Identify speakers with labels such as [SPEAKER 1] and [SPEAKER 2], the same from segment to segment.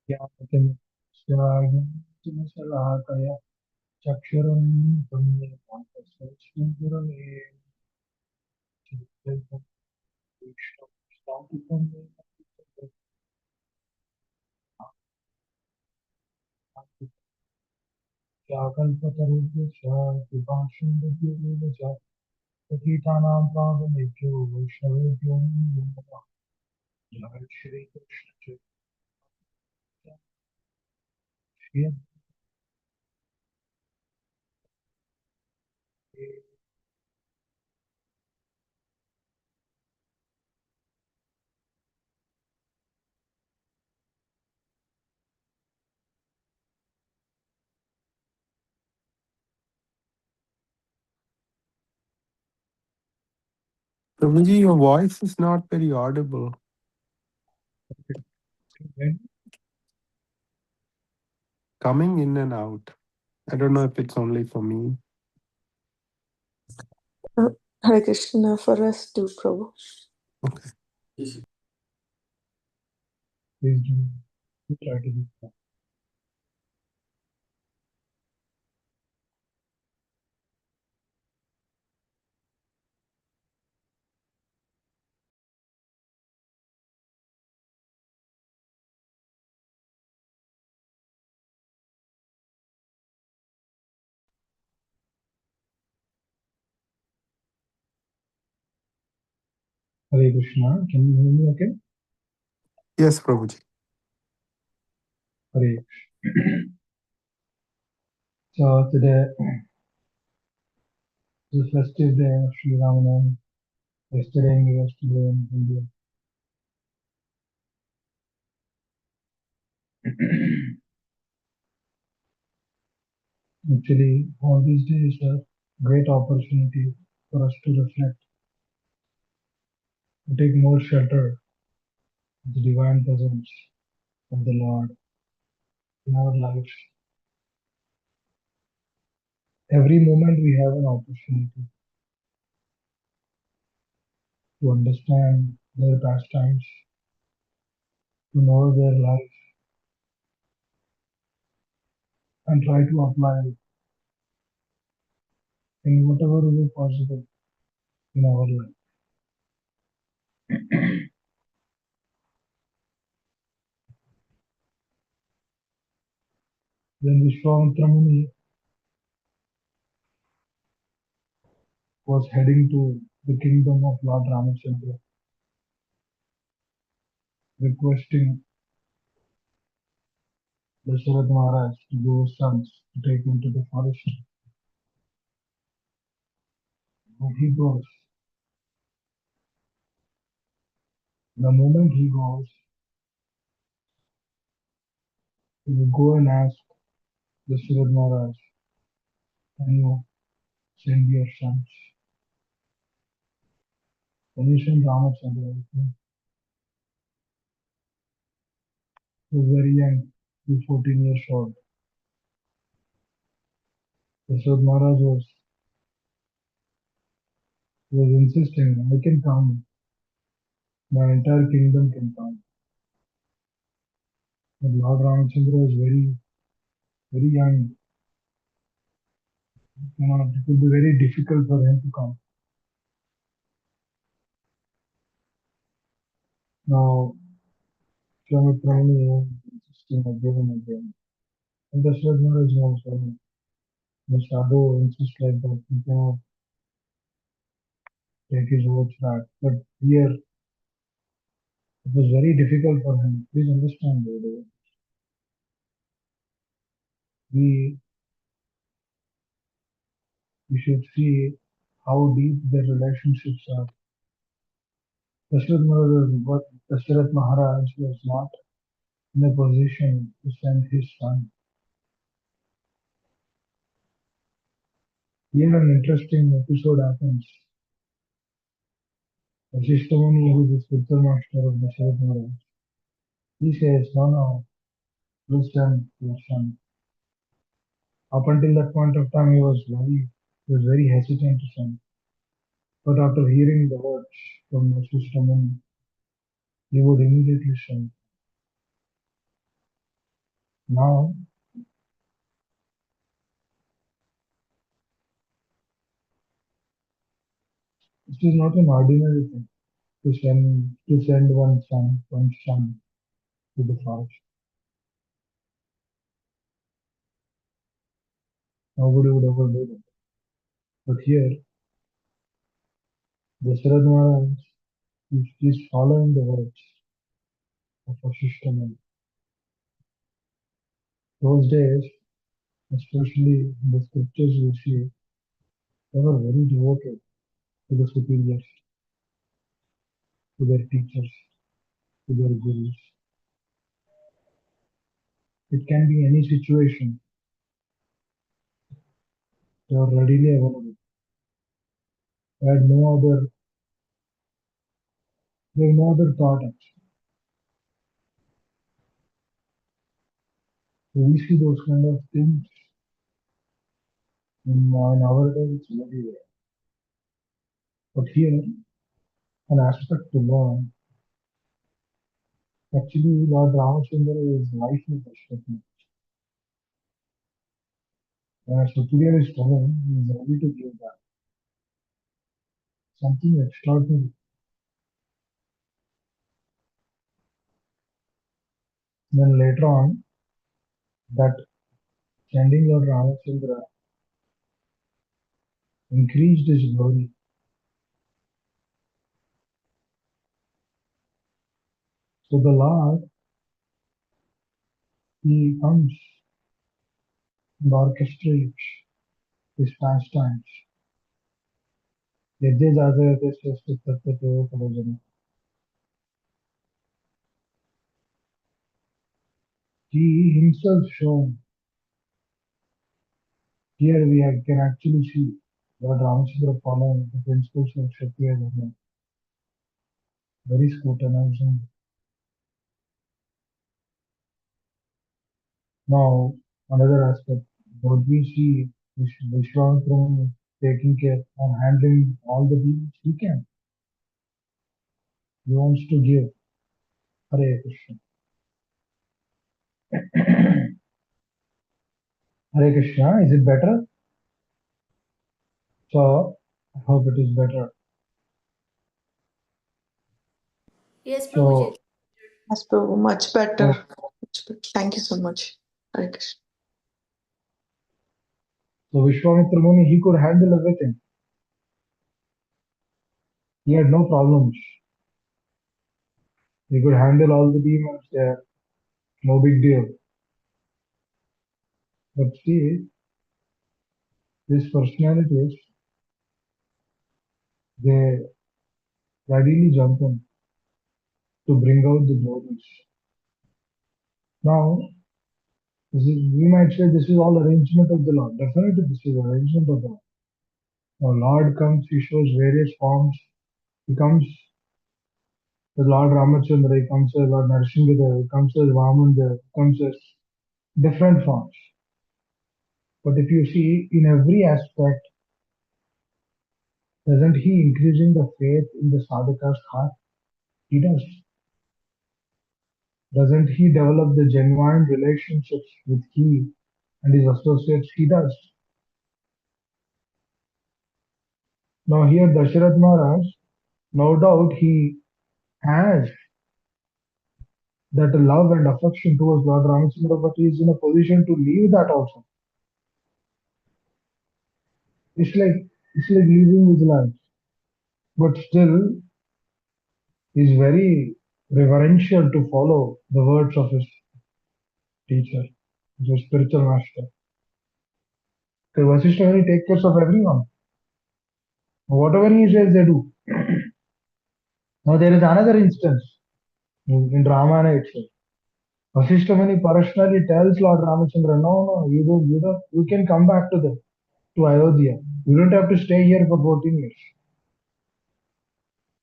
[SPEAKER 1] ज्ञानतिमिरान्धकाय चक्षुरुन्मीलितं कल्पतरुभ्यश्च कृपासिन्धुभ्यो च पतितानां पावनेभ्यो वैष्णवेभ्यो नमो नमः। जय Shri Krishna Chaitanya
[SPEAKER 2] Prabhuji, your voice is not very audible. Coming in and out. I don't know if it's only for me.
[SPEAKER 3] Hare Krishna for us too, Prabhu.
[SPEAKER 2] Okay.
[SPEAKER 1] Please do try to do that. Hare Krishna. Can you hear me okay?
[SPEAKER 2] Yes, Prabhuji.
[SPEAKER 1] Hare So today is a festive day of Sri Ramanam. Yesterday and yesterday in India. Actually, all these days are great opportunity for us to reflect, to take more shelter of the divine presence of the Lord in our lives. Every moment we have an opportunity to understand their pastimes, to know their life, and try to apply it in whatever way possible in our life. When Vishwamitra Muni was heading to the kingdom of Lord Ramachandra, requesting Dasharatha Maharaj to go his sons to take him to the forest. When he goes, the moment he goes, he will go and ask Dasharatha Maharaj, can you send your sons? Can you send Ramachandra with me? He was very young, he was 14 years old. Dasharatha Maharaj was insisting, I can come, my entire kingdom can come. But Lord Ramachandra was very, very young. It would be very difficult for him to come. Now, Vishwamitra Muni was insisting again and again. And Dasharatha Maharaj knows when the sadhu insists like that, he cannot take his words back. But here, it was very difficult for him. Please understand, Gurudev. We should see how deep their relationships are. Dasharatha Maharaj was not in a position to send his son. Here an interesting episode happens. Vasishtha Muni, who is the spiritual master of Dasharatha Maharaj, he says, no, please send your son. Up until that point of time, he was very hesitant to send. But after hearing the words from Vasishtha Muni, he would immediately send. Now, it is not an ordinary thing to send one son to the forest. Nobody would ever do that. But here, Dasharatha Maharaj is following the words of Vasishtha Muni. Those days, especially in the scriptures we see, they were very devoted to the superiors, to their teachers, to their gurus. It can be any situation, they are readily available. They had no other, they have no other thought actually. So we see those kind of things in our day, it's very rare. But here, an aspect to learn, actually, Lord Ramachandra is life in perspective. When a superior is telling, he is ready to give that. Something extraordinary. Then later on, that sending Lord Ramachandra increased his glory. So the Lord, he comes and orchestrates his pastimes. यज्ञ जाते श्रेष्ठ तत्व प्रयोजन. He himself shown. Here can actually see Lord Ramachandra following the principles of Kshatriya Dharma, very scrutinizing. Now, another aspect, what we see Vishwamitra taking care and handling all the beings he can. He wants to give. Hare Krishna. Hare Krishna, is it better? So, I hope it is better.
[SPEAKER 4] Yes, Prabhuji.
[SPEAKER 1] So,
[SPEAKER 3] Yes, Prabhu, much better.
[SPEAKER 1] so,
[SPEAKER 3] Much better. Thank you so much. Hare Krishna.
[SPEAKER 1] so Vishwamitra Muni, he could handle everything. He had no problems. He could handle all the demons there. No big deal. But see, these personalities, they readily jump in to bring out the glories. Now, we might say this is all arrangement of the Lord. Definitely, this is arrangement of the Lord. Now, Lord comes, he shows various forms. He comes as Lord Ramachandra, he comes as Lord Narsimhadev, he comes as Vamandev, he comes as different forms. But if you see, in every aspect, doesn't he increasing the faith in the sadhaka's heart? He does. Doesn't he develop the genuine relationships with he and his associates? He does. Now here Dasharath Maharaj, no doubt he has that love and affection towards Lord Ramachandra, but he is in a position to leave that also. It's like leaving his life, but still he's very reverential to follow the words of his teacher, his spiritual master. Because Vasishtha Muni take care of everyone. Whatever he says, they do. Now there is another instance in Ramayana itself. Vasishtha Muni personally tells Lord Ramachandra, no, you can come back to Ayodhya. You don't have to stay here for 14 years.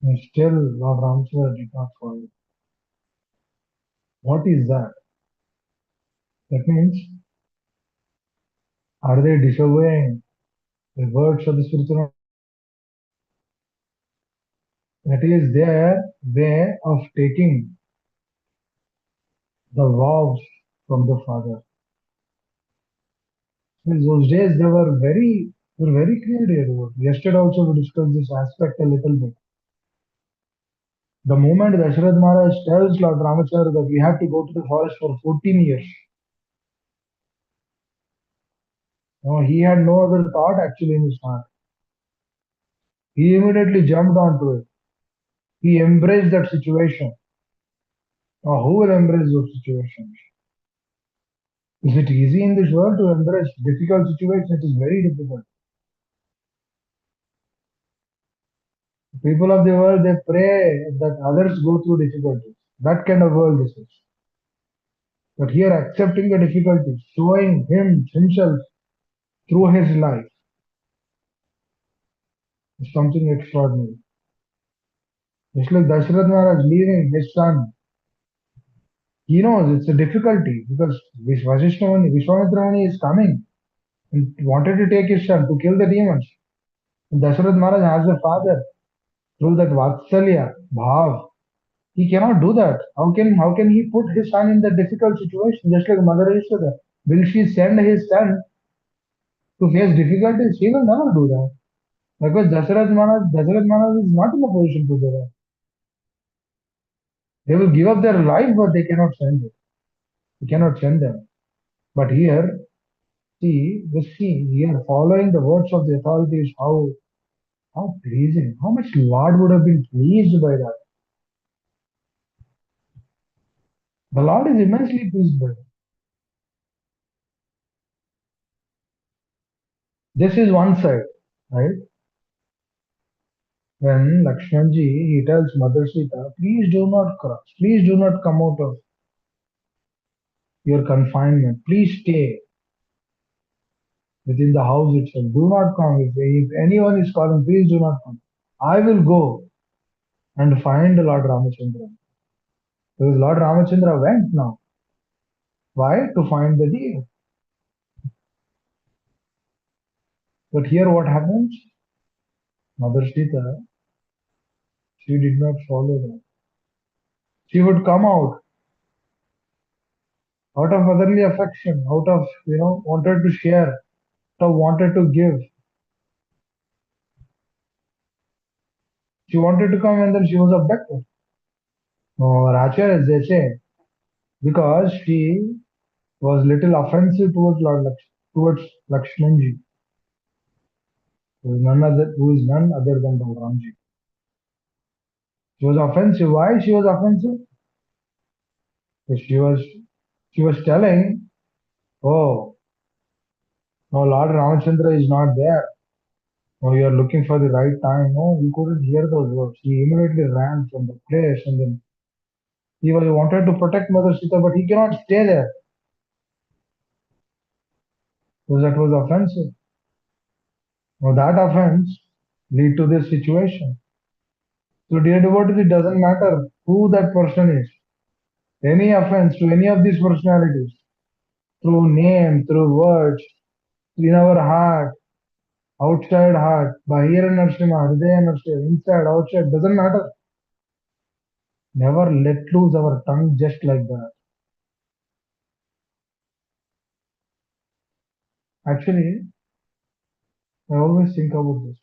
[SPEAKER 1] And still Lord Ramachandra did not follow. What is that? That means, are they disobeying the words of the spiritual? That is their way of taking the vows from the father. In those days, they were very creative. Yesterday also we discussed this aspect a little bit. The moment Dasharath Maharaj tells Lord Ramachandra that we have to go to the forest for 14 years, no, he had no other thought actually in his heart. He immediately jumped onto it. He embraced that situation. Now, who will embrace those situations? Is it easy in this world to embrace difficult situations? It is very difficult. People of the world, they pray that others go through difficulties. That kind of world this is. But here, accepting the difficulties, showing himself through his life is something extraordinary. Just like Dasharath Maharaj leaving his son, he knows it's a difficulty because Vishwamitra Muni is coming and wanted to take his son to kill the demons. And Dasharath Maharaj has a father through that Vatsalya, Bhav. He cannot do that. How can he put his son in the difficult situation? Just like Mother Yashoda. Will she send his son to face difficulties? She will never do that. Because Dasarath Maharaj is not in a position to do that. They will give up their life, but they cannot send it. He cannot send them. But here, see, the scene here, following the words of the authorities, how pleasing, how much Lord would have been pleased by that. The Lord is immensely pleased by it. This is one side, right? When Lakshmanji he tells Mother Sita, please do not cross, please do not come out of your confinement, please stay within the house itself. Do not come. If anyone is calling, please do not come. I will go and find Lord Ramachandra. Because Lord Ramachandra went now. Why? To find the deer. But here what happens? Mother Sita, she did not follow that. She would come out of motherly affection, out of, wanted to share, out of wanted to give. She wanted to come and then she was abducted. Or Acharyas, they say, because she was little offensive towards Lakshmanji, who is none other than Balramji. She was offensive. Why she was offensive? Because she was telling, oh, no, Lord Ramachandra is not there. No, you are looking for the right time. No, he couldn't hear those words. He immediately ran from the place and then wanted to protect Mother Sita, but he cannot stay there because that was offensive. Now that offense lead to this situation. So dear devotees, it doesn't matter who that person is. Any offense to any of these personalities, through name, through words, in our heart, outside heart, Bahira Narsimha, Hridaya Narsimha, inside, outside, doesn't matter. Never let loose our tongue just like that. Actually, I always think about this.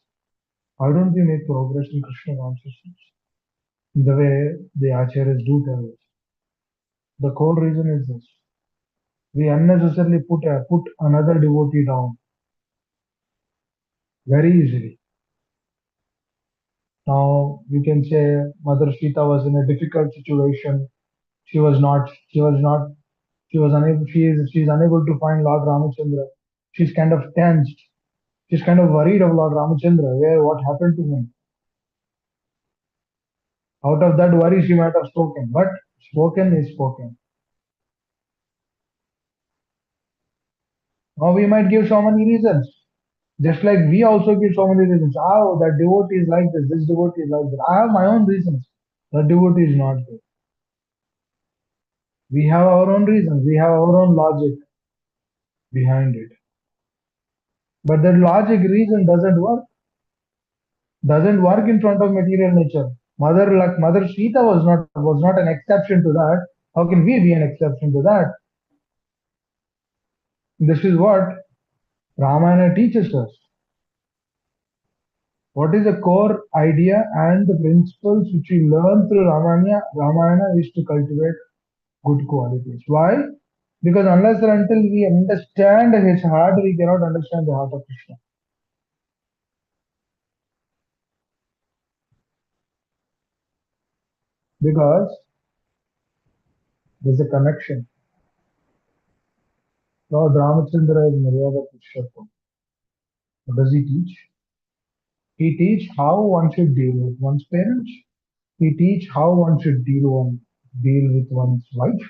[SPEAKER 1] Why don't we make progress in Krishna consciousness? The way the acharyas do tell us. The core reason is this. We unnecessarily put another devotee down very easily. Now you can say Mother Sita was in a difficult situation. She was unable, she's unable to find Lord Ramachandra. She's kind of tensed. She's kind of worried of Lord Ramachandra, what happened to him. Out of that worry, she might have spoken, but spoken is spoken. Now we might give so many reasons. Just like we also give so many reasons. Oh, that devotee is like this devotee is like that. I have my own reasons. That devotee is not good. We have our own reasons. We have our own logic behind it. But that logic reason doesn't work. Doesn't work in front of material nature. Mother Sita was not an exception to that. How can we be an exception to that? This is what Ramayana teaches us. What is the core idea and the principles which we learn through Ramayana is to cultivate good qualities. Why? Because unless or until we understand his heart, we cannot understand the heart of Krishna. Because there's a connection. Lord Ramachandra is Maryada Purushottam. What does he teach? He teach how one should deal with one's parents. He teach how one should deal with one's wife.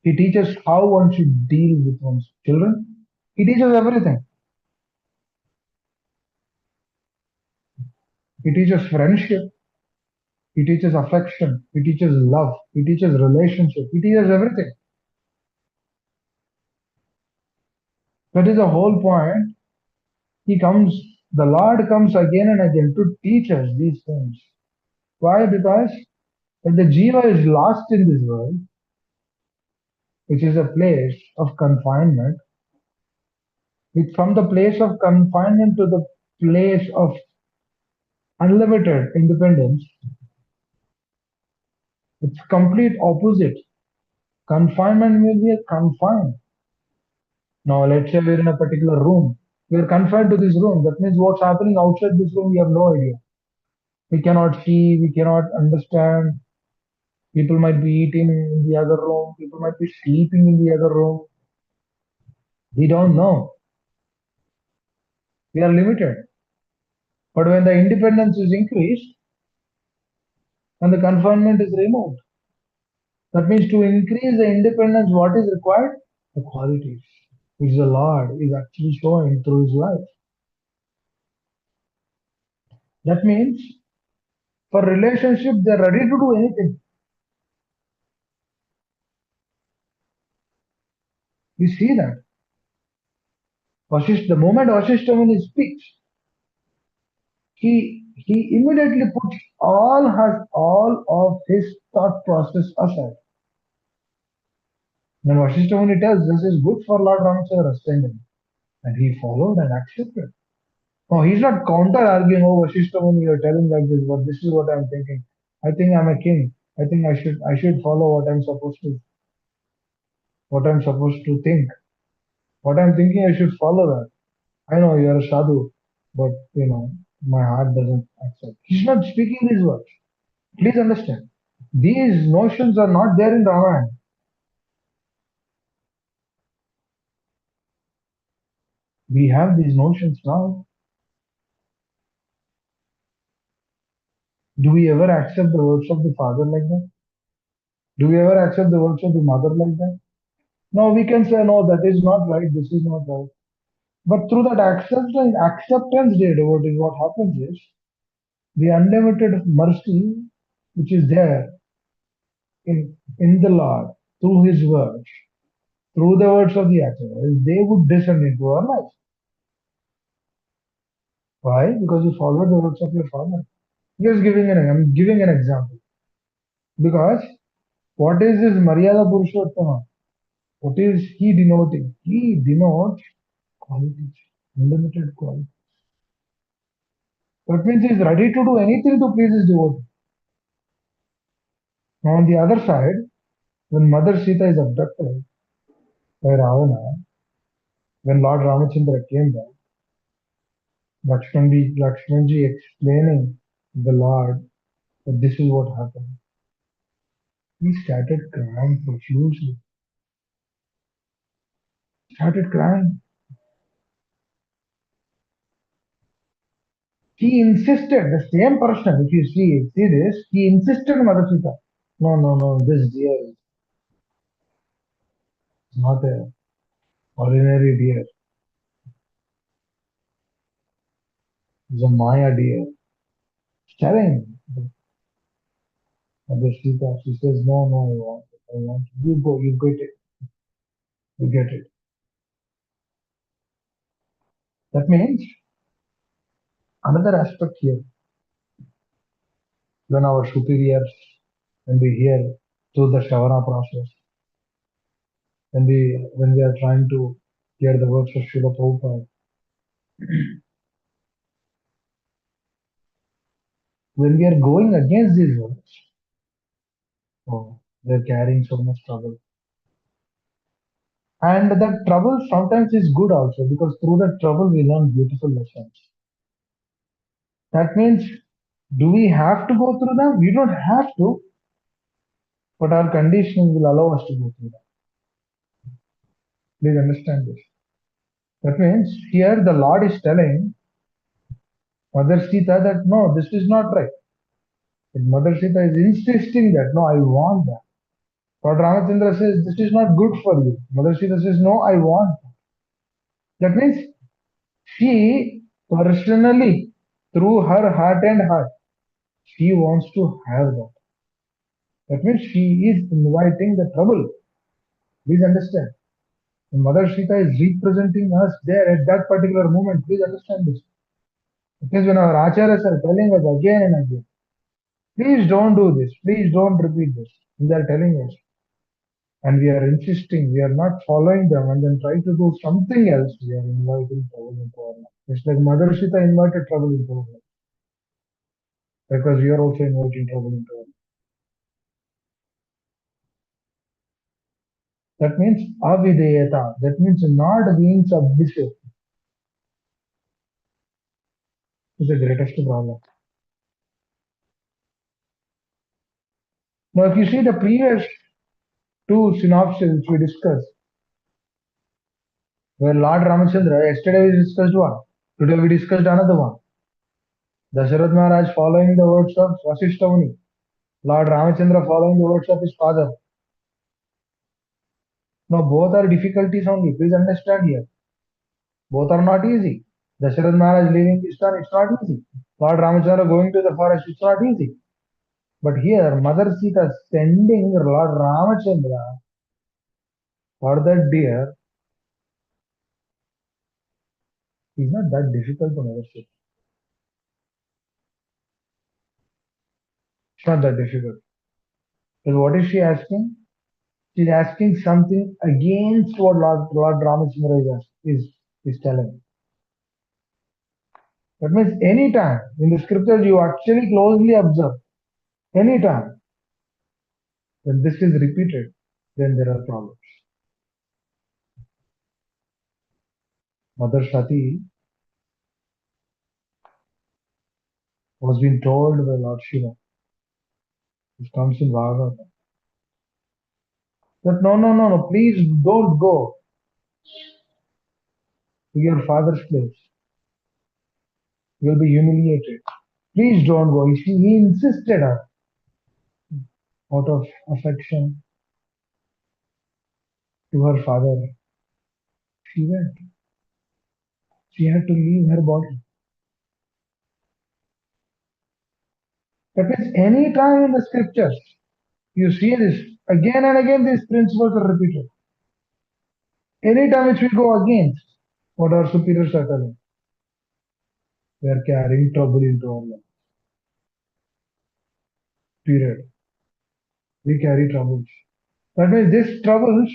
[SPEAKER 1] He teaches how one should deal with one's children. He teaches everything. He teaches friendship. He teaches affection. He teaches love. He teaches relationship. He teaches everything. That is the whole point. The Lord comes again and again to teach us these things. Why? Because if the jiva is lost in this world, which is a place of confinement, from the place of confinement to the place of unlimited independence, it's complete opposite. Confinement means we are confined. Now, let's say we're in a particular room. We are confined to this room. That means what's happening outside this room, we have no idea. We cannot see, we cannot understand. People might be eating in the other room. People might be sleeping in the other room. We don't know. We are limited. But when the independence is increased and the confinement is removed, that means to increase the independence, what is required? The qualities which the Lord is actually showing through his life. That means for relationship, they're ready to do anything. We see that. The moment Vasishtha Muni speaks, he immediately puts all of his thought process aside. When Vasishtha Muni tells this is good for Lord Ramachandra, send him. And he followed and accepted. No, he's not counter arguing, oh Vasishtha Muni, you're telling like this, but this is what I'm thinking. I think I'm a king. I think I should follow what I'm supposed to think. What I'm thinking, I should follow that. I know you're a sadhu, but my heart doesn't accept. He's not speaking these words. Please understand. These notions are not there in Ramayana. We have these notions now. Do we ever accept the words of the father like that? Do we ever accept the words of the mother like that? No, we can say, no, that is not right, this is not right. But through that acceptance data, what happens is the unlimited mercy which is there in the Lord through his words, through the words of the acharyas, they would descend into our life. Why? Because you follow the words of your father. I'm giving an example. Because what is this Maryada Purushottama? What is he denoting? He denotes qualities, unlimited qualities. That means he is ready to do anything to please his devotee. Now on the other side, when Mother Sita is abducted by Ravana, when Lord Ramachandra came back, Lakshmanji explaining the Lord that this is what happened. He started crying profusely. Started crying. He insisted, the same person, if you see this, he insisted Mother Sita. No, this deer is not a ordinary deer. It's a Maya deer. Telling Mother Sita, she says, no, I want it. You go, you get it. You get it. That means another aspect here, when our superiors, when we hear through the Shravana process, when we are trying to Hear the words of Srila Prabhupada. When we are going against these words, oh, we are carrying so much trouble. And that trouble sometimes is good also, because through that trouble we learn beautiful lessons. That means, do we have to go through them? We don't have to, but our conditioning will allow us to go through them. Please understand this. That means here the Lord is telling Mother Sita that no, this is not right. And Mother Sita is insisting that no, I want that. Lord Ramachandra says this is not good for you. Mother Sita says no, I want that. That means she personally, through her heart and heart, she wants to have that. That means she is inviting the trouble. Please understand. And Mother Sita is representing us there at that particular moment. Please understand this. Because when our acharyas are telling us again and again, please don't do this, please don't repeat this. And they are telling us. And we are insisting, we are not following them and then try to do something else, we are inviting trouble into our life. It's like Mother Sita invited trouble into our life. Because we are also inviting trouble into our life. That means avideyata. That means not being submissive is the greatest problem. Now, if you see the previous two synopses we discussed, where Lord Ramachandra, yesterday we discussed one, today we discussed another one. Dasharatha Maharaj following the words of Vasishtha Muni, Lord Ramachandra following the words of his father. Now, both are difficulties only. Please understand here. Both are not easy. Dasharatha Maharaj leaving this town, it's not easy. Lord Ramachandra going to the forest, it's not easy. But here, Mother Sita sending Lord Ramachandra for that deer is not that difficult to Mother Sita. It's not that difficult. Because what is she asking? She's asking something against what Lord Ramachandra is telling. That means any time in the scriptures you actually closely observe, any time when this is repeated, then there are problems. Mother Sati was being told by Lord Shiva, it comes in Bhagavatam, that no, please don't go to your father's place. You'll be humiliated. Please don't go. He insisted her out of affection to her father. She went. She had to leave her body. That means any time in the scriptures, you see this again and again, these principles are repeated. Any time which we go against what our superiors are telling, we are carrying trouble into our life. Period. We carry troubles. That means these troubles,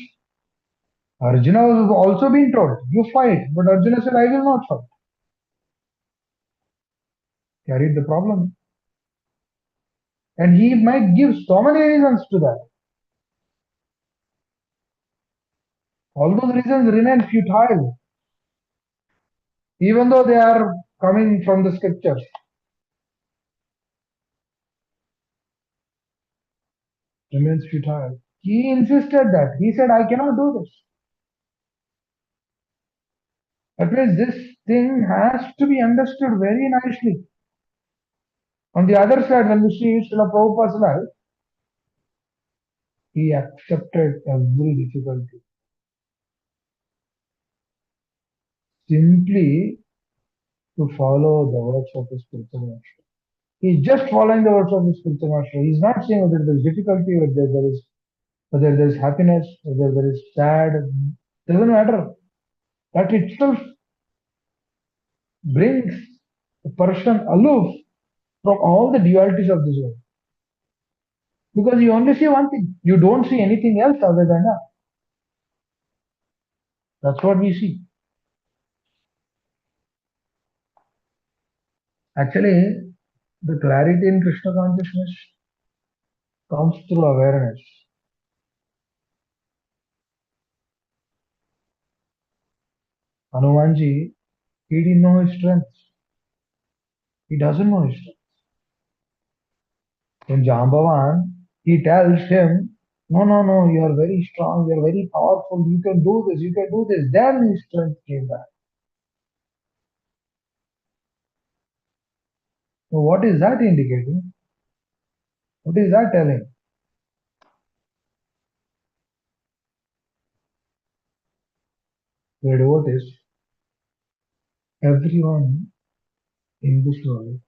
[SPEAKER 1] Arjuna was also being told, you fight. But Arjuna said, I will not fight. Carried the problem. And he might give so many reasons to that. All those reasons remain futile, even though they are coming from the scriptures. Remains futile. He insisted that. He said, I cannot do this. That means this thing has to be understood very nicely. On the other side, when we see Srila Prabhupada's life, he accepted every difficulty. Simply to follow the words of his spiritual master. He's just following the words of his spiritual master. He's not saying whether there is difficulty, whether there is happiness, whether there is sad. Doesn't matter. That itself brings a person aloof from all the dualities of this world. Because you only see one thing. You don't see anything else other than that. That's what we see. Actually, the clarity in Krishna consciousness comes through awareness. Hanumanji, he didn't know his strength. He doesn't know his strength. When Jambavan, he tells him, no, no, no, you are very strong, you are very powerful, you can do this, you can do this. Then his strength came back. So what is that indicating? What is that telling? The devotees, everyone in this world,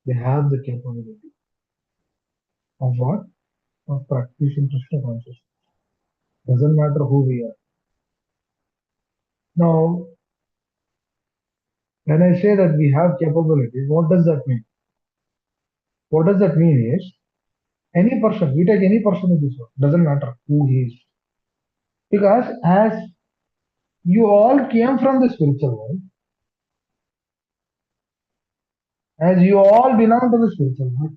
[SPEAKER 1] they have the capability of what? Of practicing Krishna consciousness. Doesn't matter who we are. Now, when I say that we have capabilities, what does that mean? What does that mean is, any person, we take any person in this world, doesn't matter who he is. Because as you all came from the spiritual world, as you all belong to the spiritual world,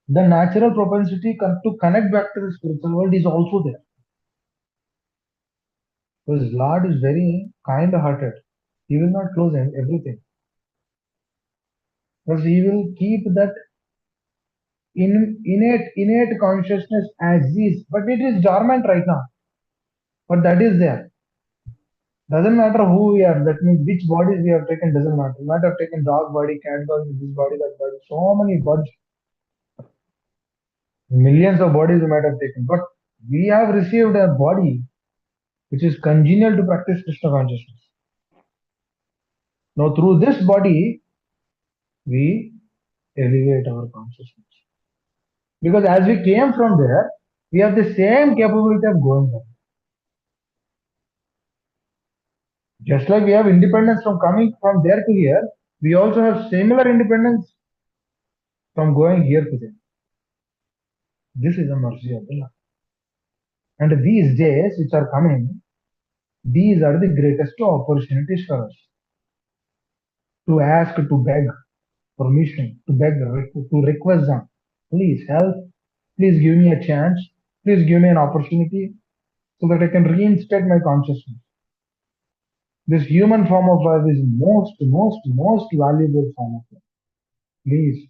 [SPEAKER 1] the natural propensity to connect back to the spiritual world is also there. Because Lord is very kind-hearted. He will not close everything. Because he will keep that innate consciousness as is, but it is dormant right now. But that is there. Doesn't matter who we are. That means which bodies we have taken doesn't matter. We might have taken dog body, cat body, this body, that body. So many bodies, millions of bodies we might have taken. But we have received a body which is congenial to practice Krishna consciousness. Now through this body, we elevate our consciousness. Because as we came from there, we have the same capability of going there. Just like we have independence from coming from there to here, we also have similar independence from going here to there. This is the mercy of Allah. And these days which are coming, these are the greatest opportunities for us to ask, to beg permission, to beg, to request them. Please help. Please give me a chance. Please give me an opportunity so that I can reinstate my consciousness. This human form of life is most valuable form of life. Please,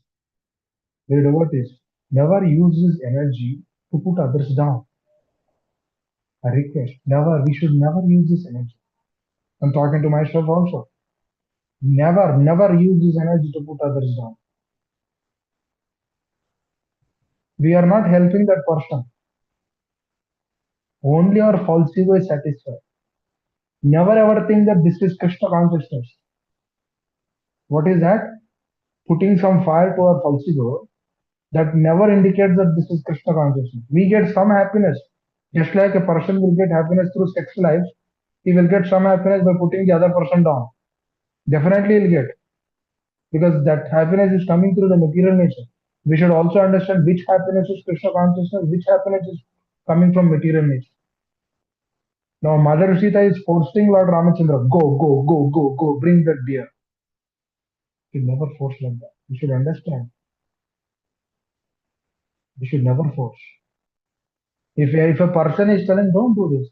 [SPEAKER 1] dear devotees, never use this energy to put others down. I request, never, we should never use this energy. I'm talking to myself also. Never use this energy to put others down. We are not helping that person. Only our false ego is satisfied. Never ever think that this is Krishna consciousness. What is that? Putting some fire to our false ego, that never indicates that this is Krishna consciousness. We get some happiness. Just like a person will get happiness through sex life, he will get some happiness by putting the other person down. Definitely he'll get. Because that happiness is coming through the material nature. We should also understand which happiness is Krishna consciousness, which happiness is coming from material nature. Now Mother Sita is forcing Lord Ramachandra, go, bring that beer. We should never force like that. We should understand. We should never force. If a person is telling, don't do this,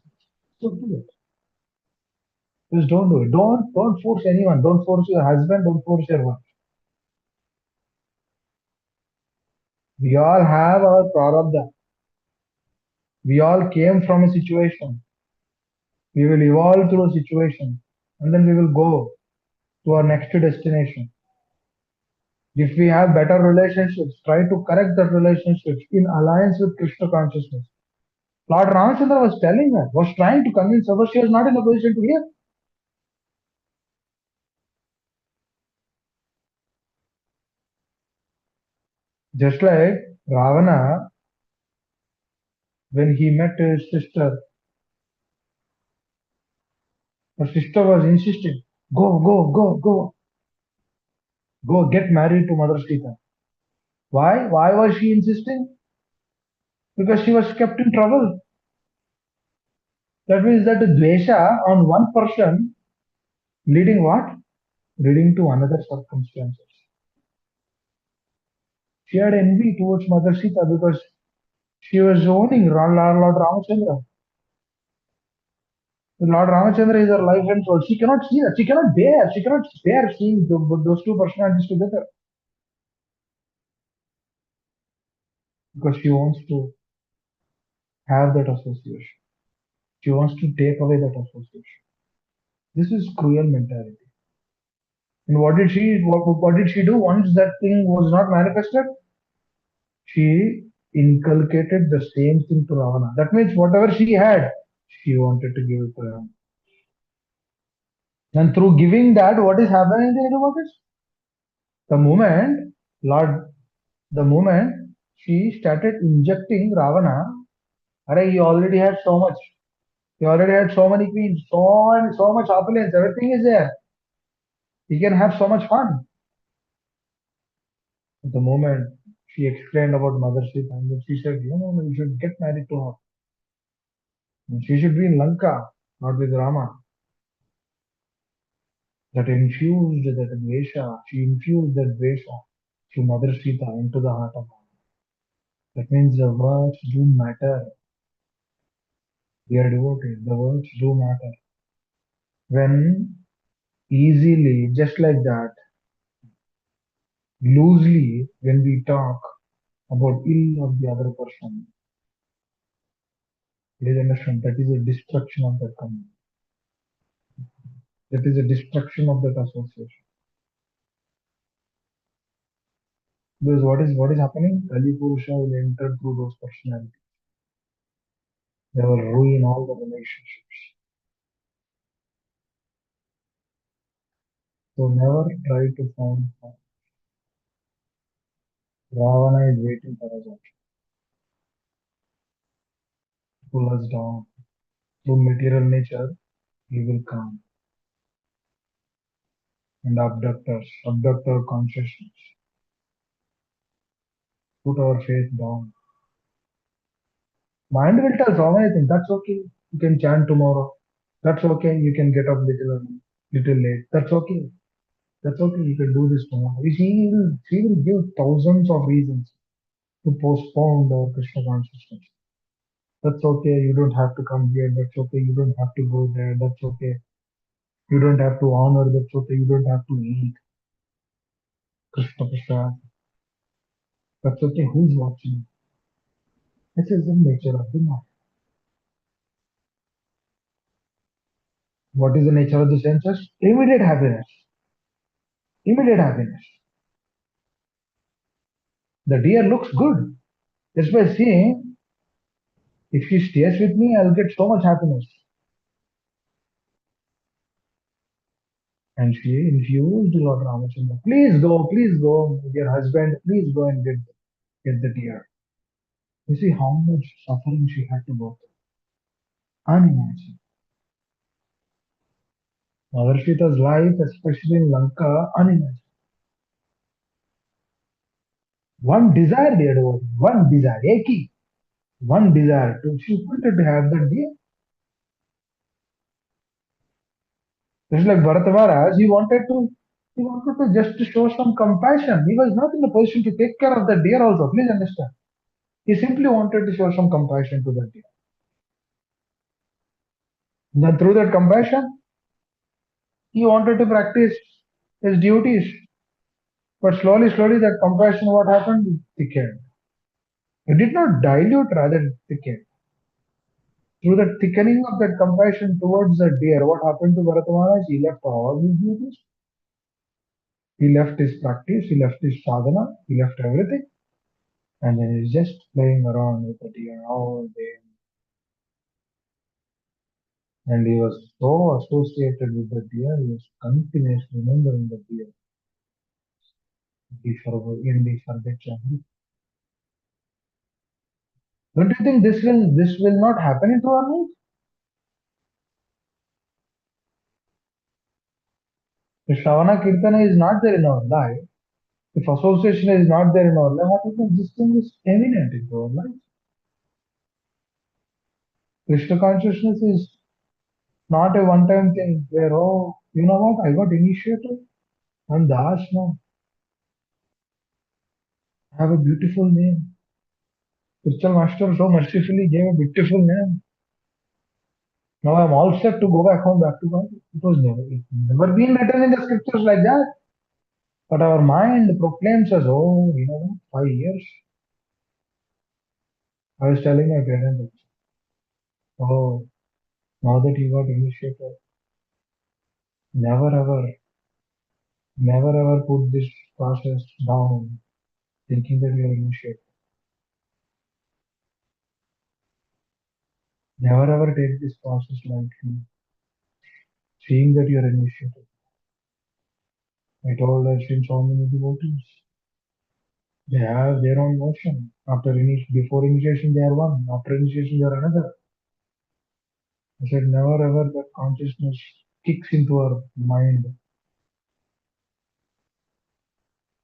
[SPEAKER 1] don't do it. Just don't do it. Don't force anyone. Don't force your husband. Don't force your wife. We all have our prarabdha. We all came from a situation. We will evolve through a situation, and then we will go to our next destination. If we have better relationships, try to correct that relationships in alliance with Krishna consciousness. Lord Ramachandra was telling her, was trying to convince her, but she was not in a position to hear. Just like Ravana, when he met his sister, her sister was insisting, go, get married to Mother Sita. Why? Why was she insisting? Because she was kept in trouble. That means that dvesha on one person leading what? Leading to another circumstances. She had envy towards Mother Sita because she was owning Lord Ramachandra. Lord Ramachandra is her life and soul. She cannot see that. She cannot bear. She cannot bear seeing those two personalities together because she wants to have that association. She wants to take away that association. This is cruel mentality. And what did she do once that thing was not manifested? She inculcated the same thing to Ravana. That means whatever she had, she wanted to give it to him. And through giving that, what is happening in the universe? The moment Lord, the moment she started injecting Ravana, Arey, you already had so much. You already had so many queens, so much opulence, everything is there. You can have so much fun. At the moment she explained about Mother Sita, and then she said, no, you should get married to her. And she should be in Lanka, not with Rama. That infused that dvesha, she infused that dvesha through Mother Sita into the heart of Rama. That means the words do matter. Dear devotees, the words do matter. When easily, just like that, loosely, when we talk about ill of the other person, please understand that is a destruction of that community. That is a destruction of that association. Because what is happening? Kali Purusha will enter through those personalities. They will ruin all the relationships. So never try to find fun. Ravana is waiting for us to pull us down. Through material nature, he will come and abduct our consciousness, put our faith down. Mind will tell so many things. That's okay. You can chant tomorrow. That's okay. You can get up little early, little late. That's okay. That's okay. You can do this tomorrow. She will give thousands of reasons to postpone the Krishna consciousness. That's okay. You don't have to come here. That's okay. You don't have to go there. That's okay. You don't have to honor. That's okay. You don't have to eat Krishna Prasad. That's okay. Who's watching? This is the nature of the mind. What is the nature of the senses? Immediate happiness. Immediate happiness. The deer looks good. Just by seeing, if she stays with me, I'll get so much happiness. And she infused Lord Ramachandra. Please go, dear husband, please go and get the deer. You see how much suffering she had to go through. Unimaginable. Mother Sita's life, especially in Lanka, unimaginable. One desire, dear devotee, one desire, eki, one desire. She wanted to have that deer. Just like Bharata Maharaj, he wanted to just to show some compassion. He was not in a position to take care of the deer also. Please understand. He simply wanted to show some compassion to the deer. Then through that compassion, he wanted to practice his duties. But slowly, that compassion, what happened? It thickened. It did not dilute, rather it thickened. Through the thickening of that compassion towards the deer, what happened to Bharata Maharaj? He left all his duties. He left his practice, he left his sadhana, he left everything. And then he's just playing around with the deer all day. And he was so associated with the deer, he was continuously remembering the deer. In the forget. Don't you think this will not happen into our life? If Shravana Kirtana is not there in our life, if association is not there in our life, what if this thing is eminent into our life? Krishna consciousness is Not a one-time thing where, oh, you know what, I got initiated. I'm Das now. I have a beautiful name. Spiritual master so mercifully gave a beautiful name. Now I'm all set to go back home, back to God. It never been written in the scriptures like that. But our mind proclaims us, oh, you know, 5 years. I was telling my parents, oh, now that you got initiated, never ever, never ever put this process down, thinking that you're initiated. Never ever take this process lightly, seeing that you're initiated. I told her since so many devotees, they have their own motion. Before initiation, they are one. After initiation, they are another. I said, never ever that consciousness kicks into our mind.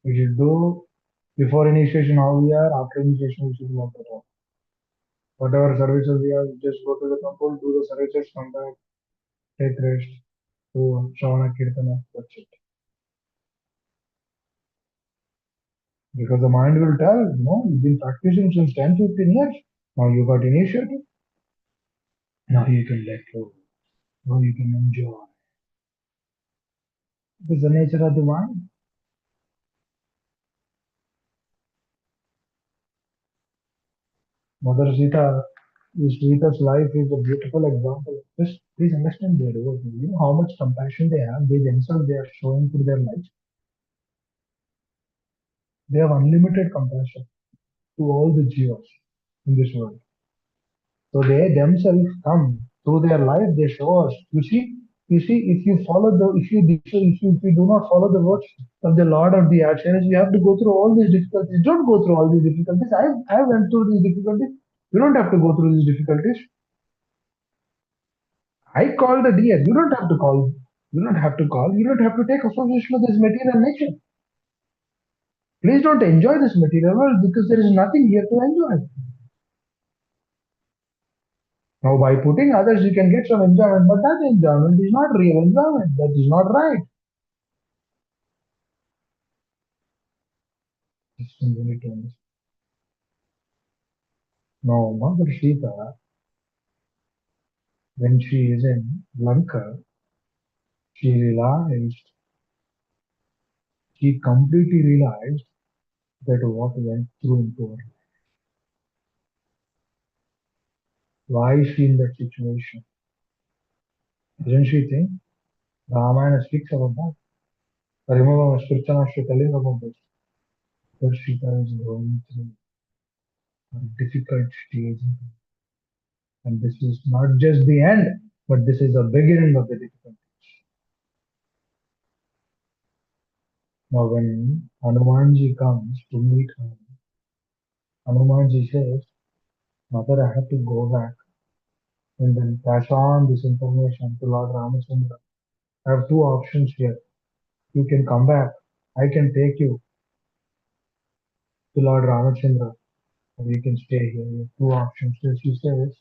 [SPEAKER 1] We should do before initiation how we are, after initiation we should work it out. Whatever services we have, just go to the temple, do the services, come back, take rest, do Shavana Kirtana, that's it. Because the mind will tell, no, you've been practicing since 10, 15 years. Now you got initiated. Now you can let go. Now you can enjoy. This is the nature of the mind. Mother Sita's life is a beautiful example. Just please understand their devotion. You know how much compassion they have. They themselves they are showing through their lives. They have unlimited compassion to all the jivas in this world. So they themselves come through their life. They show us. You see, if you follow the, if you do not follow the words of the Lord or the Acharyas, you have to go through all these difficulties. Don't go through all these difficulties. I went through these difficulties. You don't have to go through these difficulties. I call the deer. You don't have to call. You don't have to call. You don't have to take association with this material nature. Please don't enjoy this material world because there is nothing here to enjoy. Now, by putting others, you can get some enjoyment, but that enjoyment is not real enjoyment. That is not right. Just a minute on this. Now, Mother Sita, when she is in Lanka, she completely realized that what went through into her. Why is she in that situation? Doesn't she think? Ramayana speaks about that. I remember my spiritual master telling about this. That Sita is going through a difficult stage. And this is not just the end, but this is the beginning of the difficulties. Now, when Hanumanji comes to meet her, Hanumanji says, Mother, I have to go back and then pass on this information to Lord Ramachandra. I have two options here. You can come back. I can take you to Lord Ramachandra, or you can stay here. You have two options. So she says,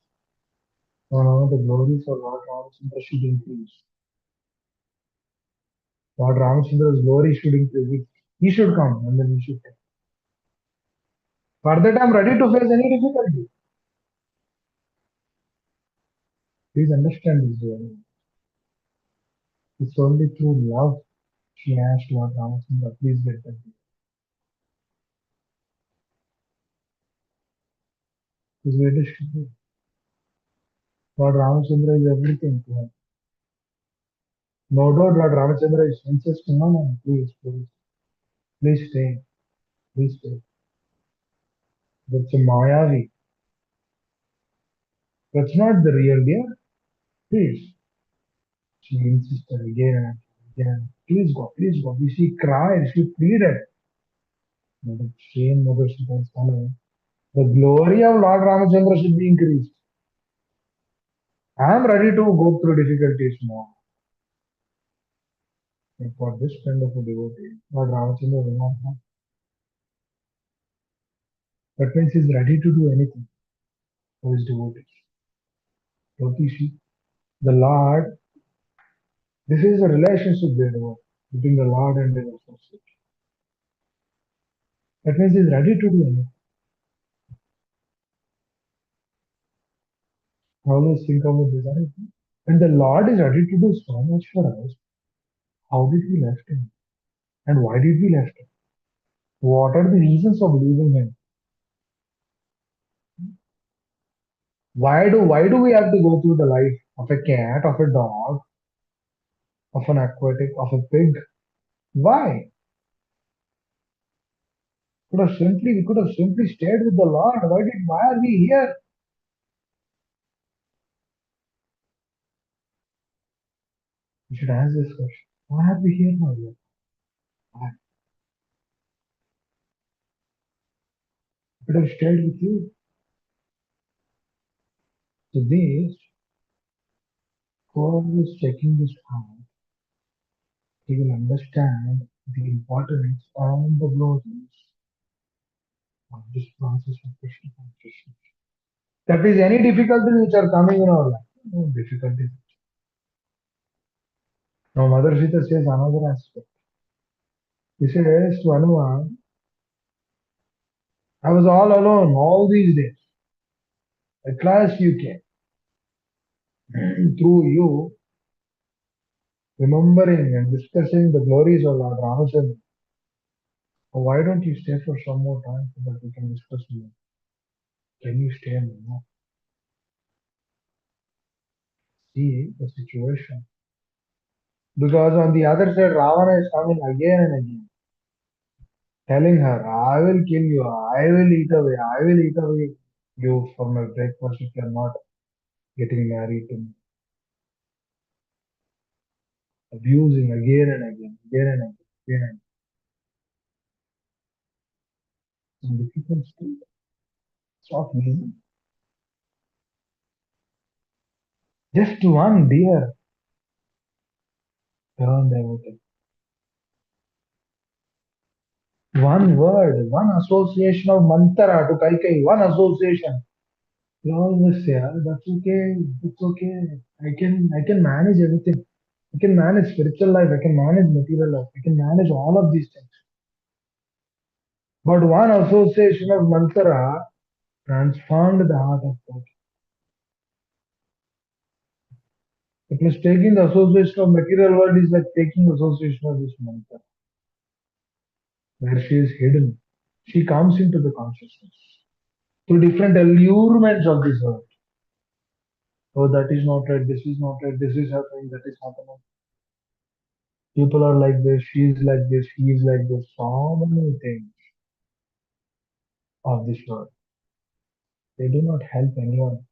[SPEAKER 1] no, no, the glories of Lord Ramachandra should increase. Lord Ramachandra's glory should increase. He should come and then we should take. For that, I'm ready to face any difficulty. Please understand this journey. It's only through love she asked Lord Ramachandra, please get that. His greatest tribute. Lord Ramachandra is everything to her. No doubt Lord Ramachandra is insisting, no, no, please, please, please stay, please stay. That's a Mayavi. That's not the real dear. Please. She insisted again and again. Please go, please go. She cried, she pleaded. But the same mother Sita is telling, the glory of Lord Ramachandra should be increased. I am ready to go through difficulties now. And for this kind of a devotee, Lord Ramachandra will not come. That means he is ready to do anything for his devotees. Jyotishi, The Lord, this is a relationship between the Lord and his associate. That means he's ready to do anything. I always think about this. When the Lord is ready to do so much for us, how did we left him? And why did we left him? What are the reasons of leaving him? Why do we have to go through the life of a cat, of a dog, of an aquatic, of a pig? Why? We could have simply stayed with the Lord. Why are we here? We should ask this question. Why are we here now? Why? We could have stayed with you. So this, whoever is checking this out, he will understand the importance and the glories of this process of Krishna consciousness. That is any difficulties which are coming in our life. No difficulties. Now Mother Sita says another aspect. He says to Hanuman, I was all alone all these days. At last you came. Through you, remembering and discussing the glories of Lord Ramachandra. Why don't you stay for some more time so that we can discuss more? Can you stay more? See the situation. Because on the other side, Ravana is coming again and again, telling her, I will kill you, I will eat away you for my breakfast if you are not getting married to me. Abusing again and again, again and again, again and again. Some difficult state. It's not easy. Just one deer turned everything. One word, one association of mantra to Kaikai, one association. You always say, "Ah, that's okay, it's okay. I can manage everything. I can manage spiritual life, I can manage material life, I can manage all of these things." But one association of mantra transformed the heart of God. It means taking the association of material world is like taking association of this mantra, where she is hidden. She comes into the consciousness through different allurements of this world. Oh, that is not right, this is not right, this is happening, that is happening. People are like this, she is like this, he is like this, so many things of this world. They do not help anyone.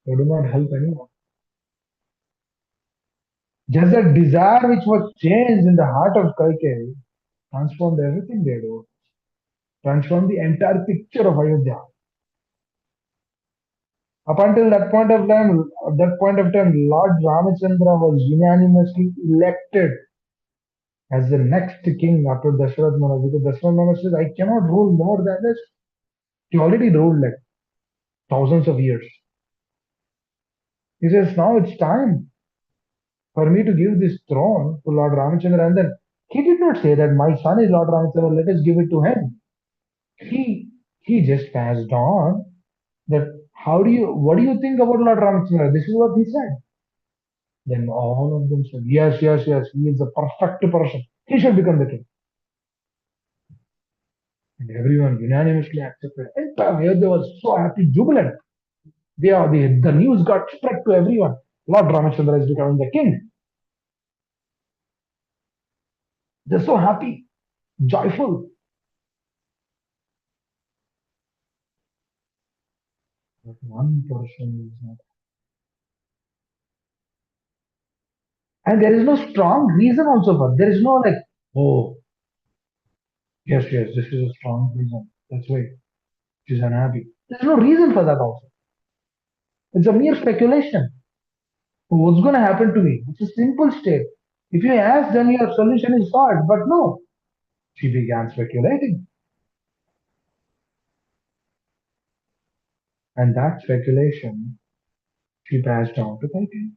[SPEAKER 1] They do not help anyone. Just that desire which was changed in the heart of Kaikeyi transformed everything they do, transformed the entire picture of Ayodhya. Up until that point of time, Lord Ramachandra was unanimously elected as the next king after Dasharath Maharaj. Because Dasharath Maharaj says, I cannot rule more than this. He already ruled like thousands of years. He says, now it's time for me to give this throne to Lord Ramachandra. And then he did not say that my son is Lord Ramachandra, let us give it to him. He just passed on that what do you think about Lord Ramachandra? This is what he said. Then all of them said, yes, yes, yes, he is the perfect person. He should become the king. And everyone unanimously accepted. Entire Ayodhya was so happy, jubilant. The news got spread to everyone. Lord Ramachandra is becoming the king. They're so happy, joyful. But one person is not. And there is no strong reason also for it. There is no like, oh, yes, yes, this is a strong reason. That's why she's unhappy. There's no reason for that also. It's a mere speculation. What's going to happen to me? It's a simple state. If you ask, then your solution is solved. But no, she began speculating. And that speculation She passed on to Kaikeyi.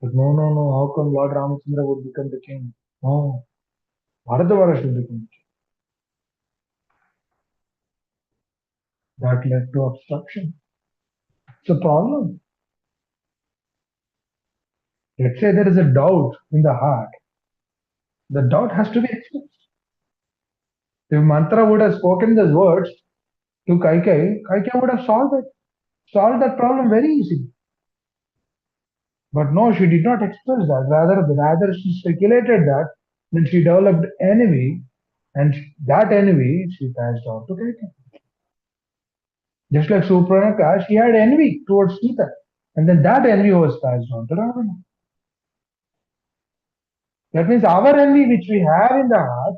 [SPEAKER 1] But no, no, no. How come Lord Ramachandra would become the king? No, Bharadwaja should become the king. That led to obstruction. It's a problem. Let's say there is a doubt in the heart. The doubt has to be expressed. If Mantra would have spoken those words to Kaikeyi, Kaikeyi would have solved that problem very easily. But no, she did not express that. Rather she speculated that. Then she developed envy, and that envy she passed on to Kaikeyi. Just like Supranaka, she had envy towards Sita, and then that envy was passed on to Ravana. That means our envy which we have in the heart,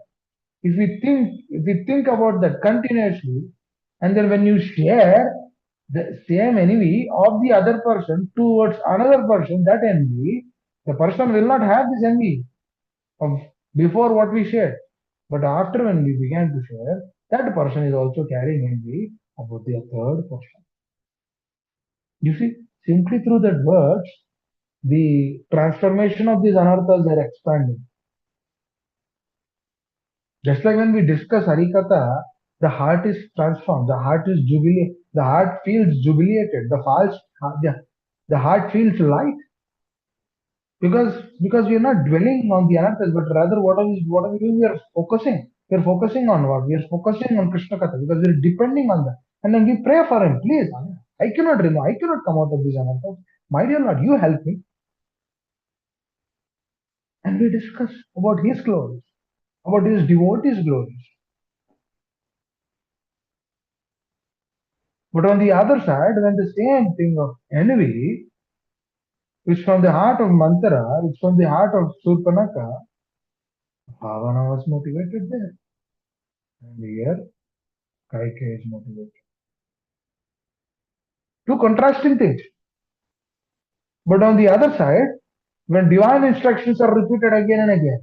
[SPEAKER 1] if we think about that continuously, and then when you share the same envy of the other person towards another person, that envy, the person will not have this envy of before what we shared. But after when we began to share, that person is also carrying envy about the third person. You see, simply through that words, the transformation of these anarthas are expanding. Just like when we discuss Harikatha, the heart is transformed, the heart is jubilated, the heart feels jubilated, the heart feels light. Because we are not dwelling on the anarthas, but rather what are we doing? We are focusing. We are focusing on what? We are focusing on Krishna Katha because we are depending on that. And then we pray for him, please. I cannot remove, I cannot come out of these anarthas. My dear Lord, you help me. And we discuss about his glories, about his devotees' glories. But on the other side, when the same thing of envy, which from the heart of Mantra, which from the heart of Surpanaka, Bhavana was motivated there. And here, Kaikeyi is motivated. Two contrasting things. But on the other side, when divine instructions are repeated again and again,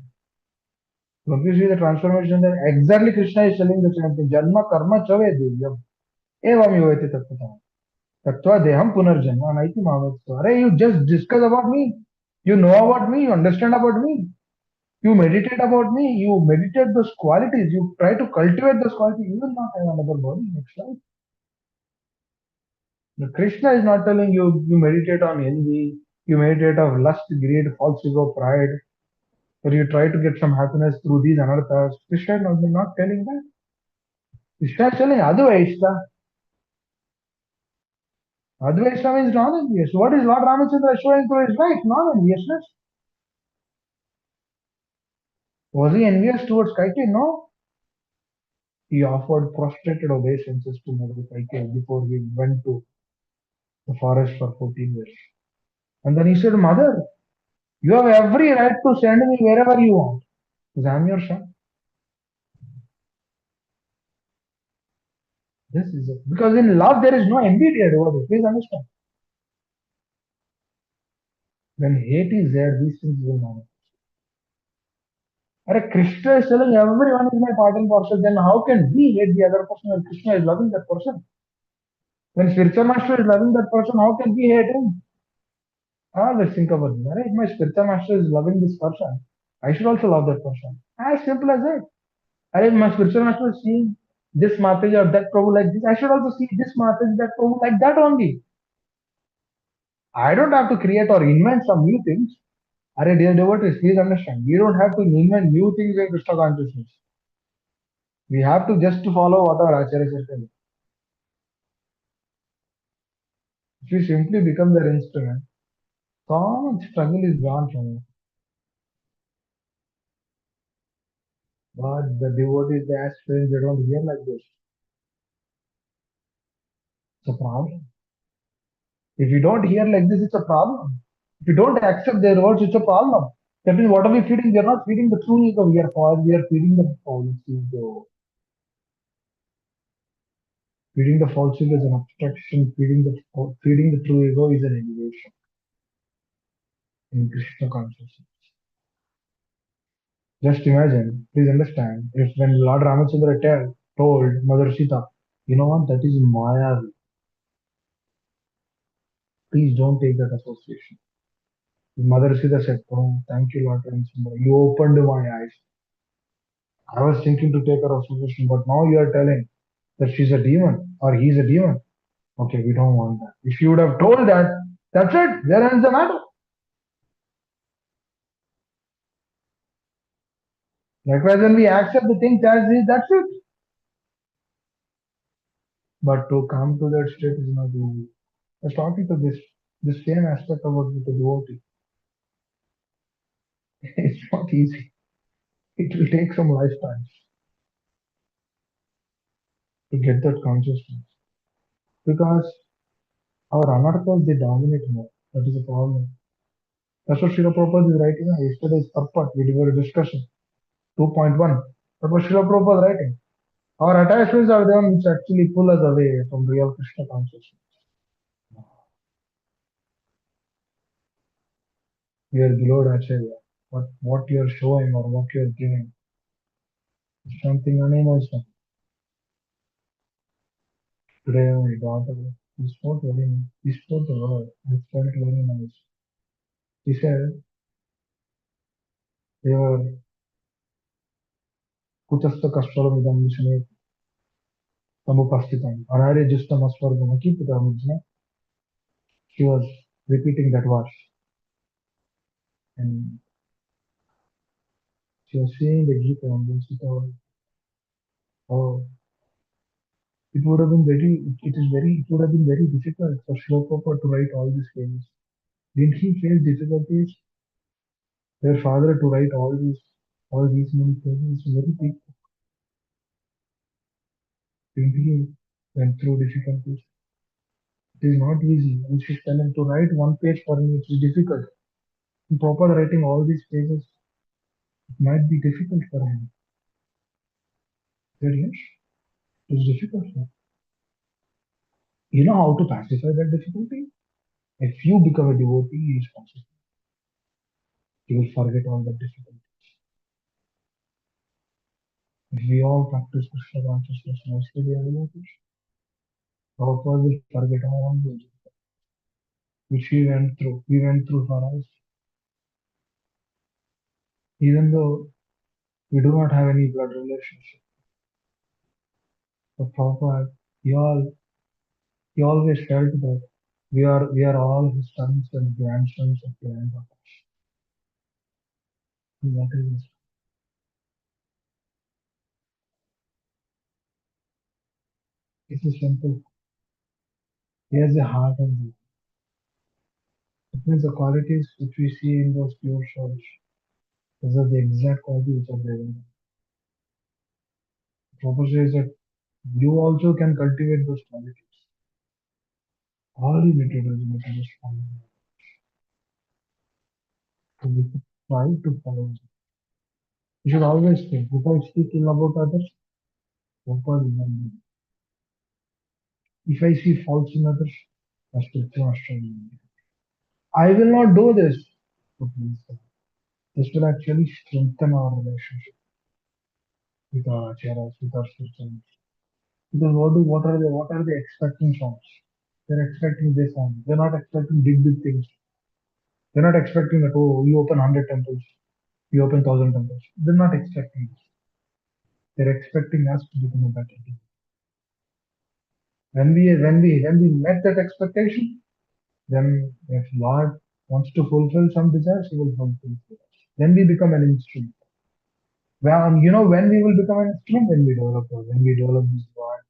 [SPEAKER 1] don't you see the transformation there? Exactly Krishna is telling the same thing. Janma karma chave divyam. Evam yovete tattva. Tattva deham punarjanma naiti mamatva. Arey, you just discuss about me. You know about me. You understand about me. You meditate about me. You meditate those qualities. You try to cultivate those qualities. You will not have another body next life. The Krishna is not telling you, you meditate on envy, you meditate of lust, greed, false ego, pride, or you try to get some happiness through these anarthas. Krishna is not telling that. Krishna is telling Advaita. Advaita means non-envious. What is Lord Ramachandra showing through his life? Non-enviousness. Was he envious towards Kaikeyi? No. He offered prostrated obeisances to Mother Kaikeyi before he went to the forest for 14 years. And then he said, Mother, you have every right to send me wherever you want, because I am your son. This is it. Because in love there is no envy, dear devotees. Please understand. When hate is there, these things will not. If Krishna is telling everyone is my part and parcel, then how can we hate the other person when Krishna is loving that person? When spiritual master is loving that person, how can we hate him? Let's think about it. If my spiritual master is loving this person, I should also love that person. As simple as that. If my spiritual master is seeing this Mataji or that Prabhu like this, I should also see this Mataji, that Prabhu like that only. I don't have to create or invent some new things. Dear devotees, please understand. We don't have to invent new things in Krishna consciousness. We have to just follow what our Acharyas are telling. If we simply become their instrument, so much struggle is gone from it. But the devotees, the aspirants, they don't hear like this. It's a problem. If you don't hear like this, it's a problem. If you don't accept their words, it's a problem. That means what are we feeding? We are not feeding the true ego. We are feeding the false ego. Feeding the false ego is an abstraction. Feeding the true ego is an elevation in Krishna consciousness. Just imagine, please understand, if when Lord Ramachandra told Mother Sita, you know what, that is Maya. Please don't take that association. His mother Sita said, "Oh, thank you, Lord. You opened my eyes. I was thinking to take her association, but now you are telling that she's a demon or he's a demon. Okay, we don't want that. If you would have told that, that's it. There ends the matter. Likewise, when we accept the things as is, that's it. But to come to that state is not easy. I was talking to this same aspect about with the devotee. It's not easy. It will take some lifetimes to get that consciousness. Because our anarthas, they dominate more. That is the problem. That's what Srila Prabhupada is writing. Yesterday's Tarpat, we were discussing. 2.1. That was Srila Prabhupada writing. Our attachments are the ones which actually pull us away from real Krishna consciousness. Dear beloved Acharya, what you are showing or what you are giving is something unimaginable. Today, my daughter, we spoke the word. I felt very nice. She said, they were Kutastha Kashwaram Idam Vishane Tamupastitam. Anare Justam Aswargam Akipitam. She was repeating that verse. And she was saying the Gita and then she thought, oh, it would have been it would have been very difficult for Srila Prabhupada to write all these pages. Didn't he face difficulties? Their father to write all these many pages is very big. Didn't he went through difficulties? It is not easy. And she's telling to write one page for me, it is difficult. And Prabhupada writing all these pages, it might be difficult for him. Said yes, it is difficult for him. You know how to pacify that difficulty? If you become a devotee, he is possible. You will forget all the difficulties. If we all practice Krishna consciousness nicely, dear devotees, Prabhupada will forget all those which we went through. We went through for us. Even though we do not have any blood relationship. But Prabhupada, he, all, he always felt that we are all his sons and grandsons of granddaughters. And that is it is simple. He has a heart of gold. It means the qualities which we see in those pure souls, those are the exact qualities which are there in them. Prabhupada says that you also can cultivate those qualities. All you need to do is you need to just follow them. So we should try to follow them. You should always think, if I speak ill about others, Prabhupada will not do. If I see faults in others, I speak to Master. I will not do this. But please, this will actually strengthen our relationship with our acharyas, with our systems. Because what are they expecting from us? They're expecting this only. They're not expecting big things. They're not expecting that, oh, you open 100 temples, you open 1,000 temples. They're not expecting this. They're expecting us to become a better team. When we met that expectation, then if Lord wants to fulfill some desires, He will fulfill it. Then we become an instrument. Well, when we will become an instrument, when we develop this divine.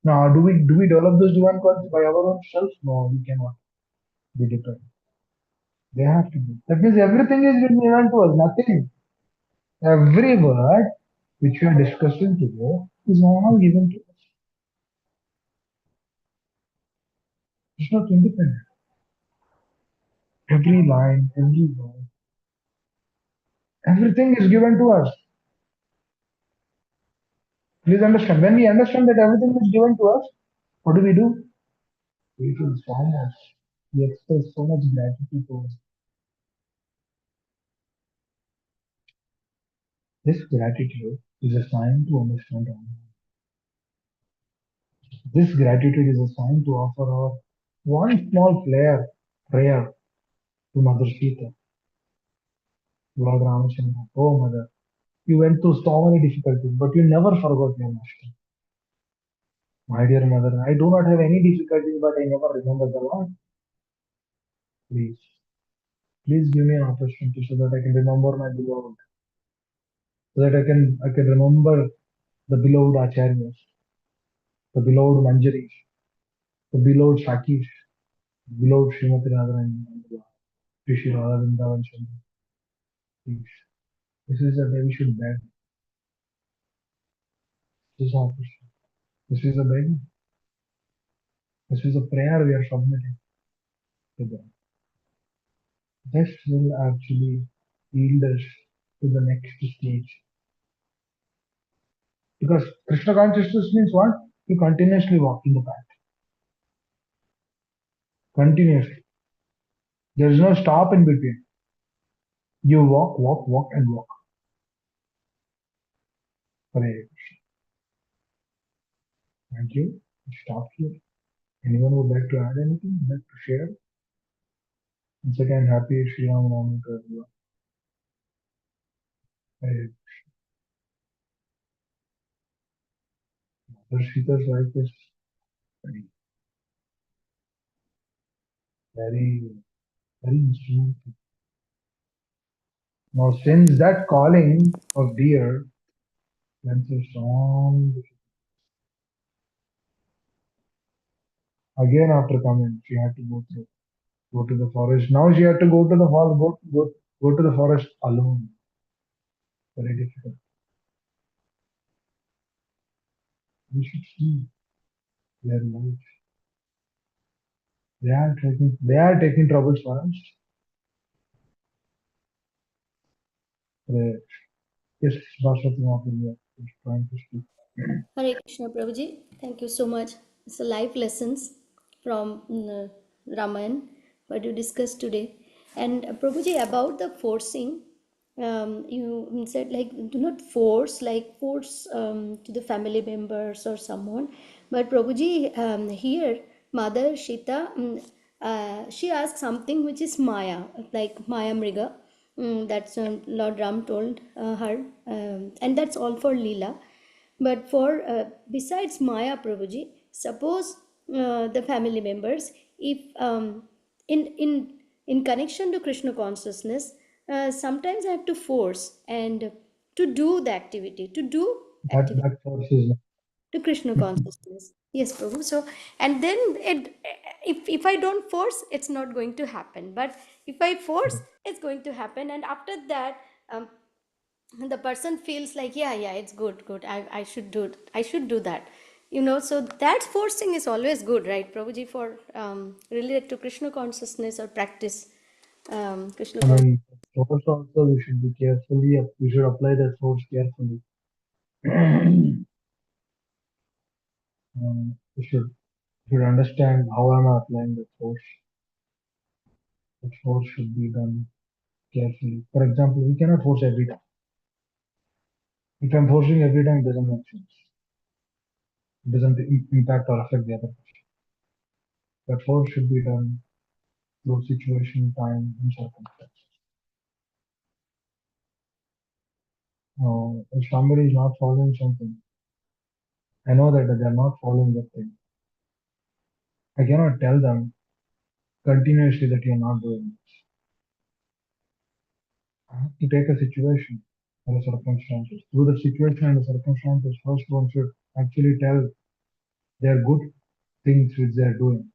[SPEAKER 1] Now, do we develop those divine qualities by our own self? No, we cannot. Be dependent. They have to be. That means everything is given to us. Nothing. Every word which we are discussing today is all given to us. It's not independent. Every line, every word, everything is given to us. Please understand. When we understand that everything is given to us, what do? We feel so much. We express so much gratitude towards it. This gratitude is a sign to understand. This gratitude is a sign to offer our one small prayer to Mother Sita, Lord Ramachandra. Oh Mother, you went through so many difficulties, but you never forgot your master. My dear Mother, I do not have any difficulties, but I never remember the Lord. Please, please give me an opportunity so that I can remember my beloved, so that I can remember the beloved Acharyas, the beloved Manjaris, the beloved Shakis, the beloved Srimati Radharani, and the Rishi Radha Vrindavan Chandra. Please, this is the day we should beg. This is our question. This is a begging. This is a prayer we are submitting to them. This will actually lead us to the next stage. Because Krishna consciousness means what? You continuously walk in the path. Continuously. There is no stop in between. You walk, walk, walk, and walk. Hare Krishna. Thank you. Stop here. Anyone would like to add anything? Would like to share? Once again, happy Sri Ram Navami to everyone. Hare Mother Sita's life is very, very, very instrumental. Now, since that calling of deer went through strong, again after coming, she had to go to the forest. Now she had to go to the forest, go to the forest alone. Very difficult. We should see their life. They are taking troubles for us. Yes, Bhaswati Mahaprabhu is trying to speak.
[SPEAKER 4] Hare Krishna Prabhuji. Thank you so much. It's a life lessons from Ramayana what you discussed today. And Prabhuji, about the forcing, you said like do not force to the family members or someone. But Prabhuji, here Mother Sita, she asked something which is Maya, like Maya Mriga. That's Lord Ram told her, and that's all for Leela. But for besides Maya Prabhuji, suppose the family members, if in connection to Krishna consciousness, sometimes I have to force and to do the activity, to do activity
[SPEAKER 1] That force is
[SPEAKER 4] to Krishna consciousness. Yes, Prabhu. So, and then if I don't force, it's not going to happen. But if I force, it's going to happen. And after that, the person feels like, yeah, it's good. I should do it. I should do that. So that forcing is always good, right, Prabhuji, for related to Krishna consciousness or practice Krishna
[SPEAKER 1] I
[SPEAKER 4] consciousness.
[SPEAKER 1] mean, force also we should be carefully. We should apply that force carefully. We should understand how am I applying that force. That force should be done carefully. For example, we cannot force every time. If I'm forcing every time, it doesn't make sense. It doesn't impact or affect the other person. That force should be done through situation, time, and circumstances. Now, if somebody is not following something, I know that they are not following that thing. I cannot tell them continuously that you are not doing this. I have to take a situation or a circumstances. Through the situation and the circumstances, first one should actually tell their good things which they are doing.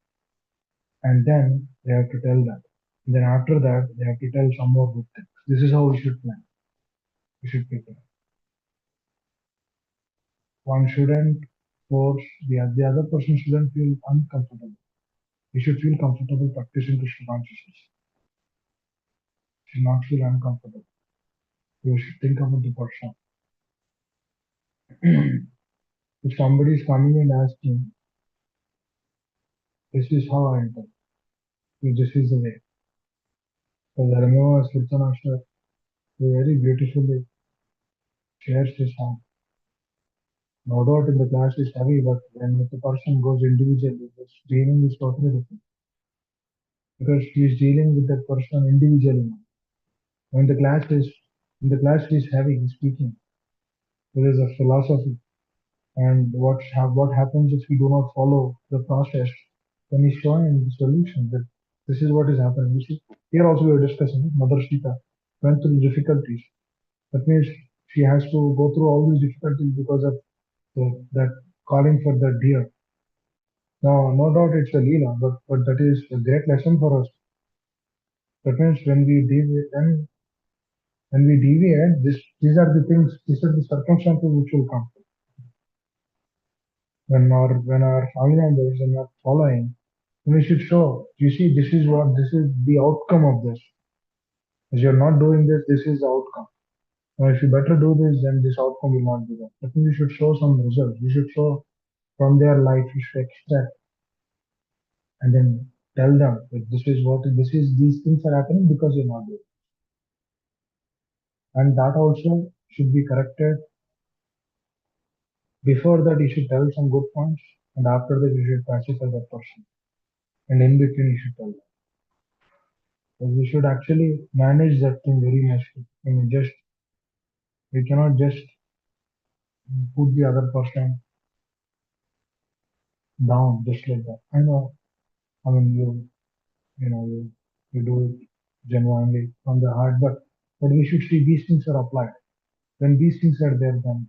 [SPEAKER 1] And then they have to tell that. And then after that, they have to tell some more good things. This is how we should plan. We should prepare. One shouldn't force the other person shouldn't feel uncomfortable. He should feel comfortable practicing Krishna consciousness. Should not feel uncomfortable. You should think about the person. If somebody is coming and asking, this is how I enter, this is the way. So the Rameva Kirtanashar very beautifully shares his hand. No doubt in the class is heavy, but when the person goes individually, the streaming is totally different. because she is dealing with that person individually now. When the class is she is having speaking, there is a philosophy, and what happens if we do not follow the process? Then he's showing the solution that this is what is happening. You see, here also we are discussing Mother Sita went through difficulties. That means she has to go through all these difficulties because of that calling for that deer. Now, no doubt it's a Leela, but that is a great lesson for us. That means when we deviate, these are the things, these are the circumstances which will come. When our family members are not following, we should show, you see, this is the outcome of this. As you're not doing this, this is the outcome. Now, if you better do this, then this outcome will not be there. I think we should show some results. We should show from their life, we should extract and then tell them that these things are happening because you're not doing it. And that also should be corrected. Before that, you should tell some good points, and after that, you should pacify that person. And in between, you should tell them. So we should actually manage that thing very nicely. I mean, we cannot just put the other person down just like that. I know. I mean, you do it genuinely from the heart, but we should see these things are applied. When these things are there, then.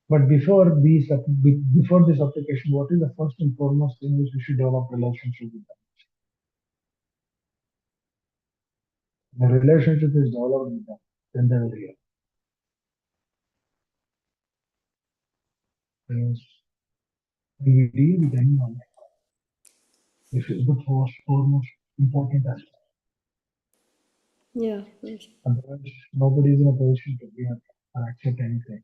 [SPEAKER 1] But before this application, what is the first and foremost thing which we should develop relationship with them? The relationship is developed with them, then they will hear. Because when we deal with anyone, this is the first foremost important aspect.
[SPEAKER 4] Yeah.
[SPEAKER 1] Otherwise, nobody is in a position to hear or accept anything.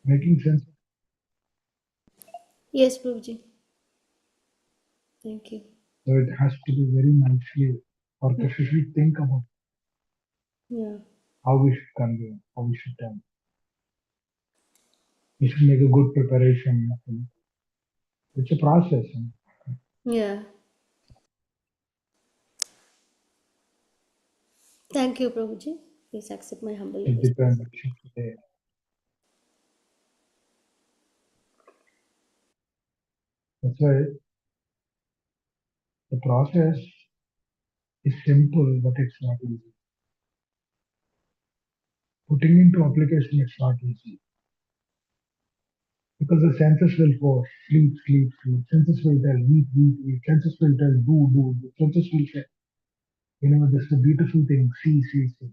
[SPEAKER 1] Making sense?
[SPEAKER 4] Yes, Prabhuji. Thank you.
[SPEAKER 1] So it has to be very nicely orchestrated. We think about
[SPEAKER 4] Yeah.
[SPEAKER 1] how we should convey, how we should tell. We should make a good preparation. It's a process.
[SPEAKER 4] Yeah. Thank you, Prabhuji. Please accept my humble
[SPEAKER 1] It
[SPEAKER 4] obeisance.
[SPEAKER 1] depends. It should be there. That's why the process is simple, but it's not easy. Putting into application, it's not easy. Because the senses will force, sleep, sleep, sleep. Senses will tell, eat, eat, eat. Senses will tell, do, do, do. Senses will say, this is a beautiful thing, see, see, see.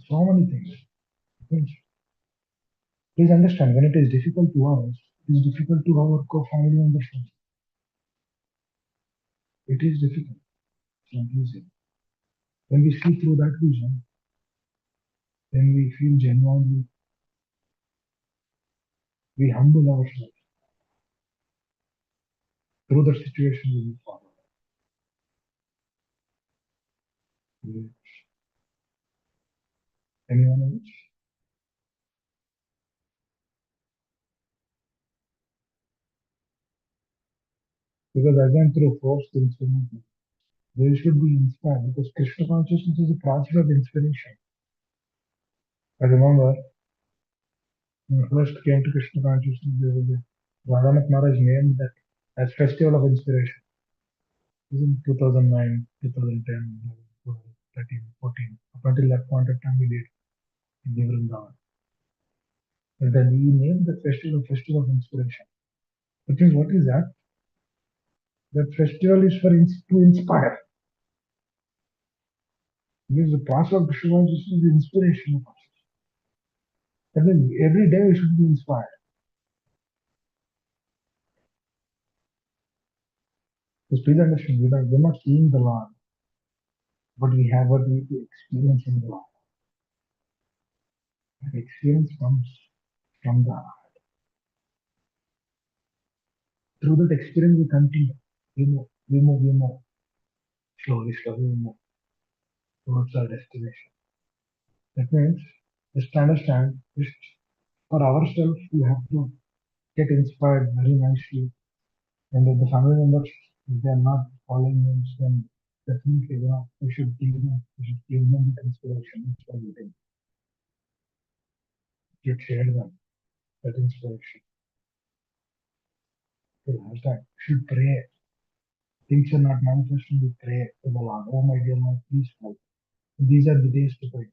[SPEAKER 1] So many things. Please understand, when it is difficult to us, it is difficult to our co-family members. It is difficult. It's not easy. When we see through that vision, then we feel genuinely, we humble ourselves. Through the situation we will follow. Yes. Anyone else? Because again, through force, things will not be. They should be inspired because Krishna consciousness is a process of inspiration. I remember when I first came to Krishna consciousness, there was a Radhanath Maharaj named that as Festival of Inspiration. This is in 2009, 2010, 12, 13, 14. Up until that point of time, we did in the Vrindavan. And then he named the Festival of Inspiration. Which is what is that? That festival is to inspire. Because the process of Krishna consciousness is the inspiration process. That means every day we should be inspired. Because please understand, we're not seeing the Lord, but we have what we experience in the Lord. That experience comes from the heart. Through that experience, we continue. We move. Slowly, we move towards our destination. That means, just understand, just for ourselves, we have to get inspired very nicely. And then the family members If they are not following rules, then definitely, we should give them, the inspiration, that's what we think. We should share them, that inspiration. So hashtag, we should pray. Things are not manifesting, we pray to the Lord. Oh my dear Lord, please help. These are the days to pray.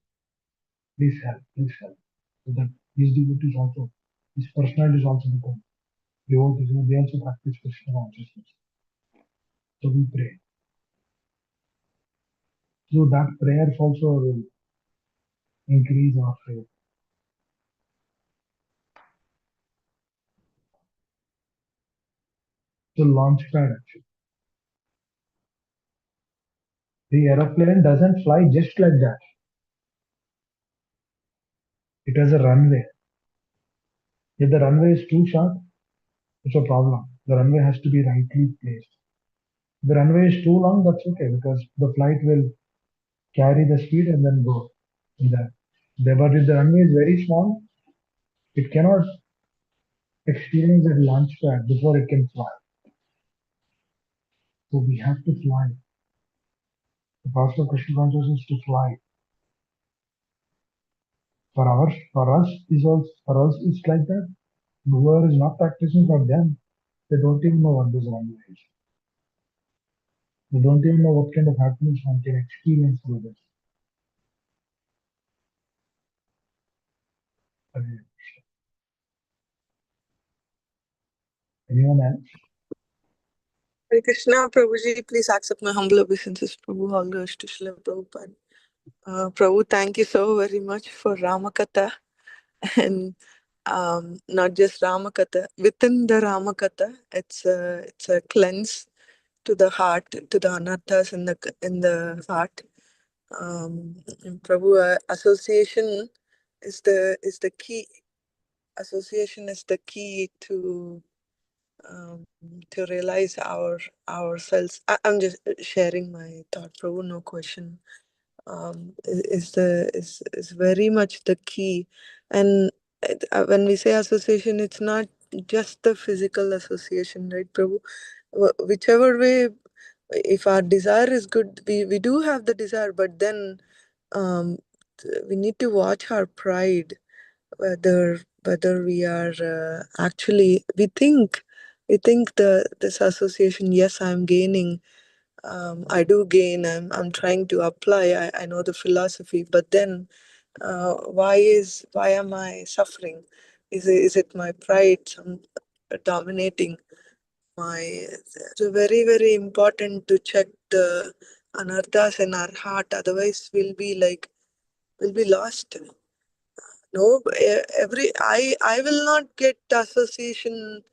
[SPEAKER 1] Please help, please help. So that these devotees also, these personalities also become devotees, they also practice Krishna consciousness. So we pray. So that prayers also will increase our faith. So launch pad actually. The aeroplane doesn't fly just like that. It has a runway. If the runway is too short, it's a problem. The runway has to be rightly placed. If the runway is too long, that's okay because the flight will carry the speed and then go in that. But if the runway is very small, it cannot experience that launch pad before it can fly. So we have to fly. The path of Krishna consciousness is to fly. For us it's like that. Whoever is not practicing, for them, they don't even know what this runway is. They don't even know what kind of happiness one can experience through this. Anyone else?
[SPEAKER 5] Hare Krishna, Prabhuji, please accept my humble obeisances. Prabhu, all goes to Srila Prabhupada. Prabhu, thank you so very much for Ramakatha and not just Ramakatha. Within the Ramakatha, it's a cleanse to the heart, to the anarthas in the heart. Prabhu, association is the key. Association is the key to realize ourselves. I'm just sharing my thought, Prabhu. No question. Is very much the key, and when we say association, it's not just the physical association, right, Prabhu? Whichever way, if our desire is good, we do have the desire, but then we need to watch our pride, whether we are actually we think this association, yes, I'm gaining, I do gain, I'm trying to apply, I know the philosophy, but then why am I suffering? Is it my pride dominating my? It's very, very important to check the anarthas in our heart, otherwise we'll be lost. No, I will not get association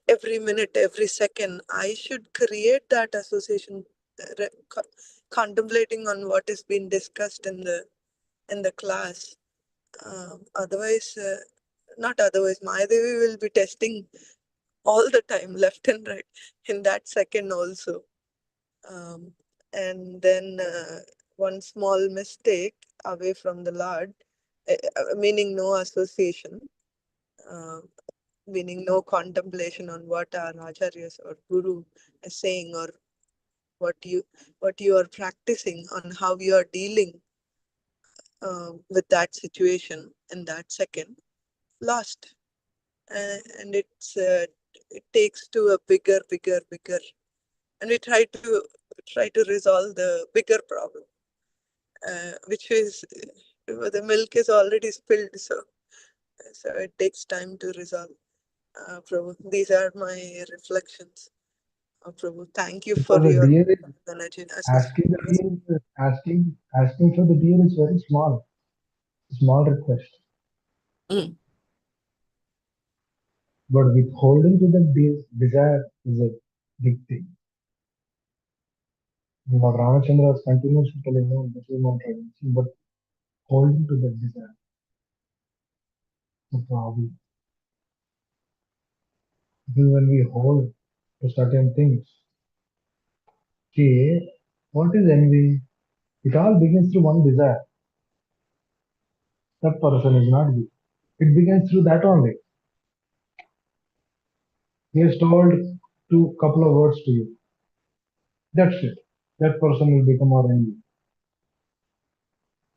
[SPEAKER 5] every minute, every second. I should create that association, contemplating on what is being discussed in the class. Otherwise, not otherwise, Mahadevi will be testing all the time, left and right, in that second also. And then one small mistake away from the Lord, meaning no association, uh, meaning no contemplation on what our acharyas or guru is saying, or what you are practicing, on how you are dealing with that situation in that second, lost. And it takes to a bigger, and we try to resolve the bigger problem, which is the milk is already spilled, so it takes time to resolve. Prabhu, these are my reflections. Prabhu, thank you for
[SPEAKER 1] Because the
[SPEAKER 5] your
[SPEAKER 1] deer is
[SPEAKER 5] energy.
[SPEAKER 1] asking for the deer is very small request.
[SPEAKER 5] Mm.
[SPEAKER 1] But withholding to the desire is a big thing. Lord Ramachandra is continuously telling, no, this is not right. But holding to that desire is a problem. Because when we hold to certain things, see, what is envy? It all begins through one desire. That person is not you. It begins through that only. He is told two couple of words to you. That's it. That person will become our enemy.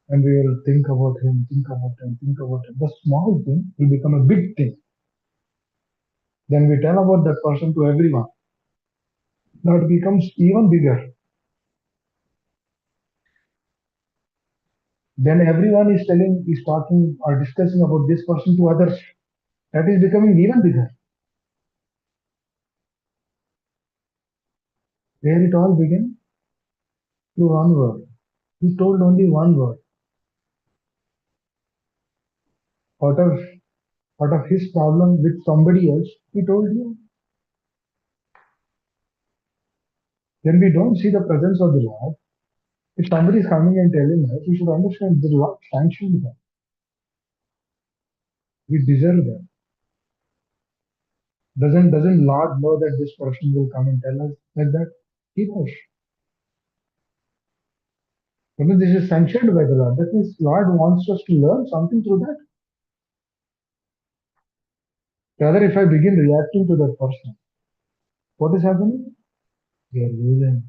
[SPEAKER 1] And we will think about him, think about him, think about him. The small thing will become a big thing. Then we tell about that person to everyone. Now it becomes even bigger. Then everyone is talking or discussing about this person to others. That is becoming even bigger. Where it all began? Through one word. He told only one word. Out of his problem with somebody else, he told you. Then we don't see the presence of the Lord. If somebody is coming and telling us, we should understand the Lord sanctioned them. We deserve them. Doesn't Lord know that this person will come and tell us like that? He knows. Because this is sanctioned by the Lord. That means Lord wants us to learn something through that. Rather, if I begin reacting to that person, what is happening? We are losing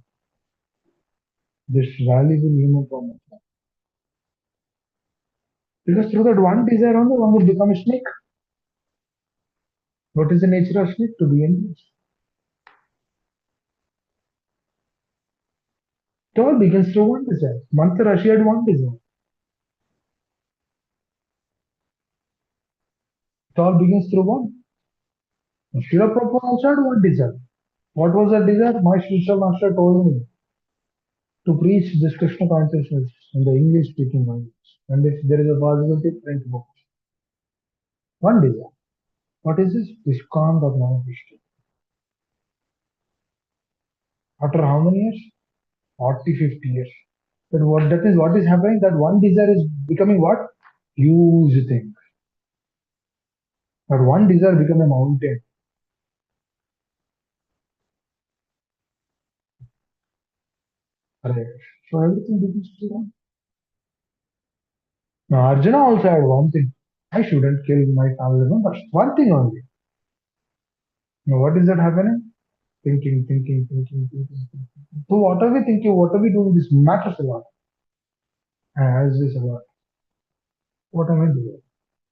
[SPEAKER 1] this valuable human form. Because through that one desire only, one will become a snake. What is the nature of snake? To be envious. It all begins through one desire. Manthara, she had one desire. It all begins through one. Shila Prabhupada also had one desire. What was that desire? My spiritual master told me to preach this Krishna consciousness in the English speaking language. And if there is a possibility, print books. One desire. What is this? ISKCON Tampa. After how many years? 40, 50 years. But what is happening? That one desire is becoming what? Huge thing. That one desire become a mountain. Right. So everything begins to run. Now Arjuna also had one thing. I shouldn't kill my family members. One thing only. Now what is that happening? Thinking. So what are we thinking? What are we doing? This matters a lot. As this a lot. What am I doing?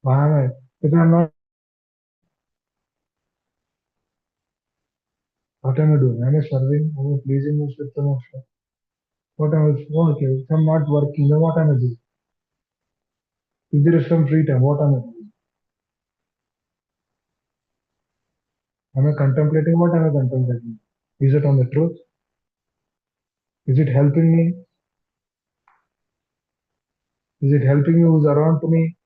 [SPEAKER 1] Why am I? If I'm not, what am I doing? Am I serving? Am I pleasing this with the master? What am I? Oh, okay, if I'm not working, then what am I doing? If there is some free time, what am I doing? Am I contemplating? What am I contemplating? Is it on the truth? Is it helping me? Is it helping me who's around to me?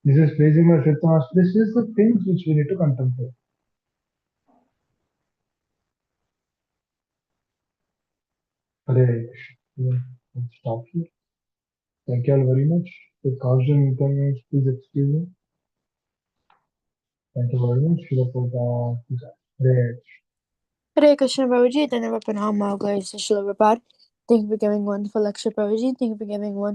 [SPEAKER 1] This is pleasing my fifth master. This is the things which we need to contemplate. Hare Krishna. Let's stop here. Thank you all very much. With caution inconvenience, please excuse me. Thank you very much. Shila Prabhupada. Hare
[SPEAKER 6] Hare Krishna Prabhuji, Dhanava Pranam, all glories to Srila Prabhupada. Thank you for giving wonderful lecture, Prabhuji. Thank you for giving wonderful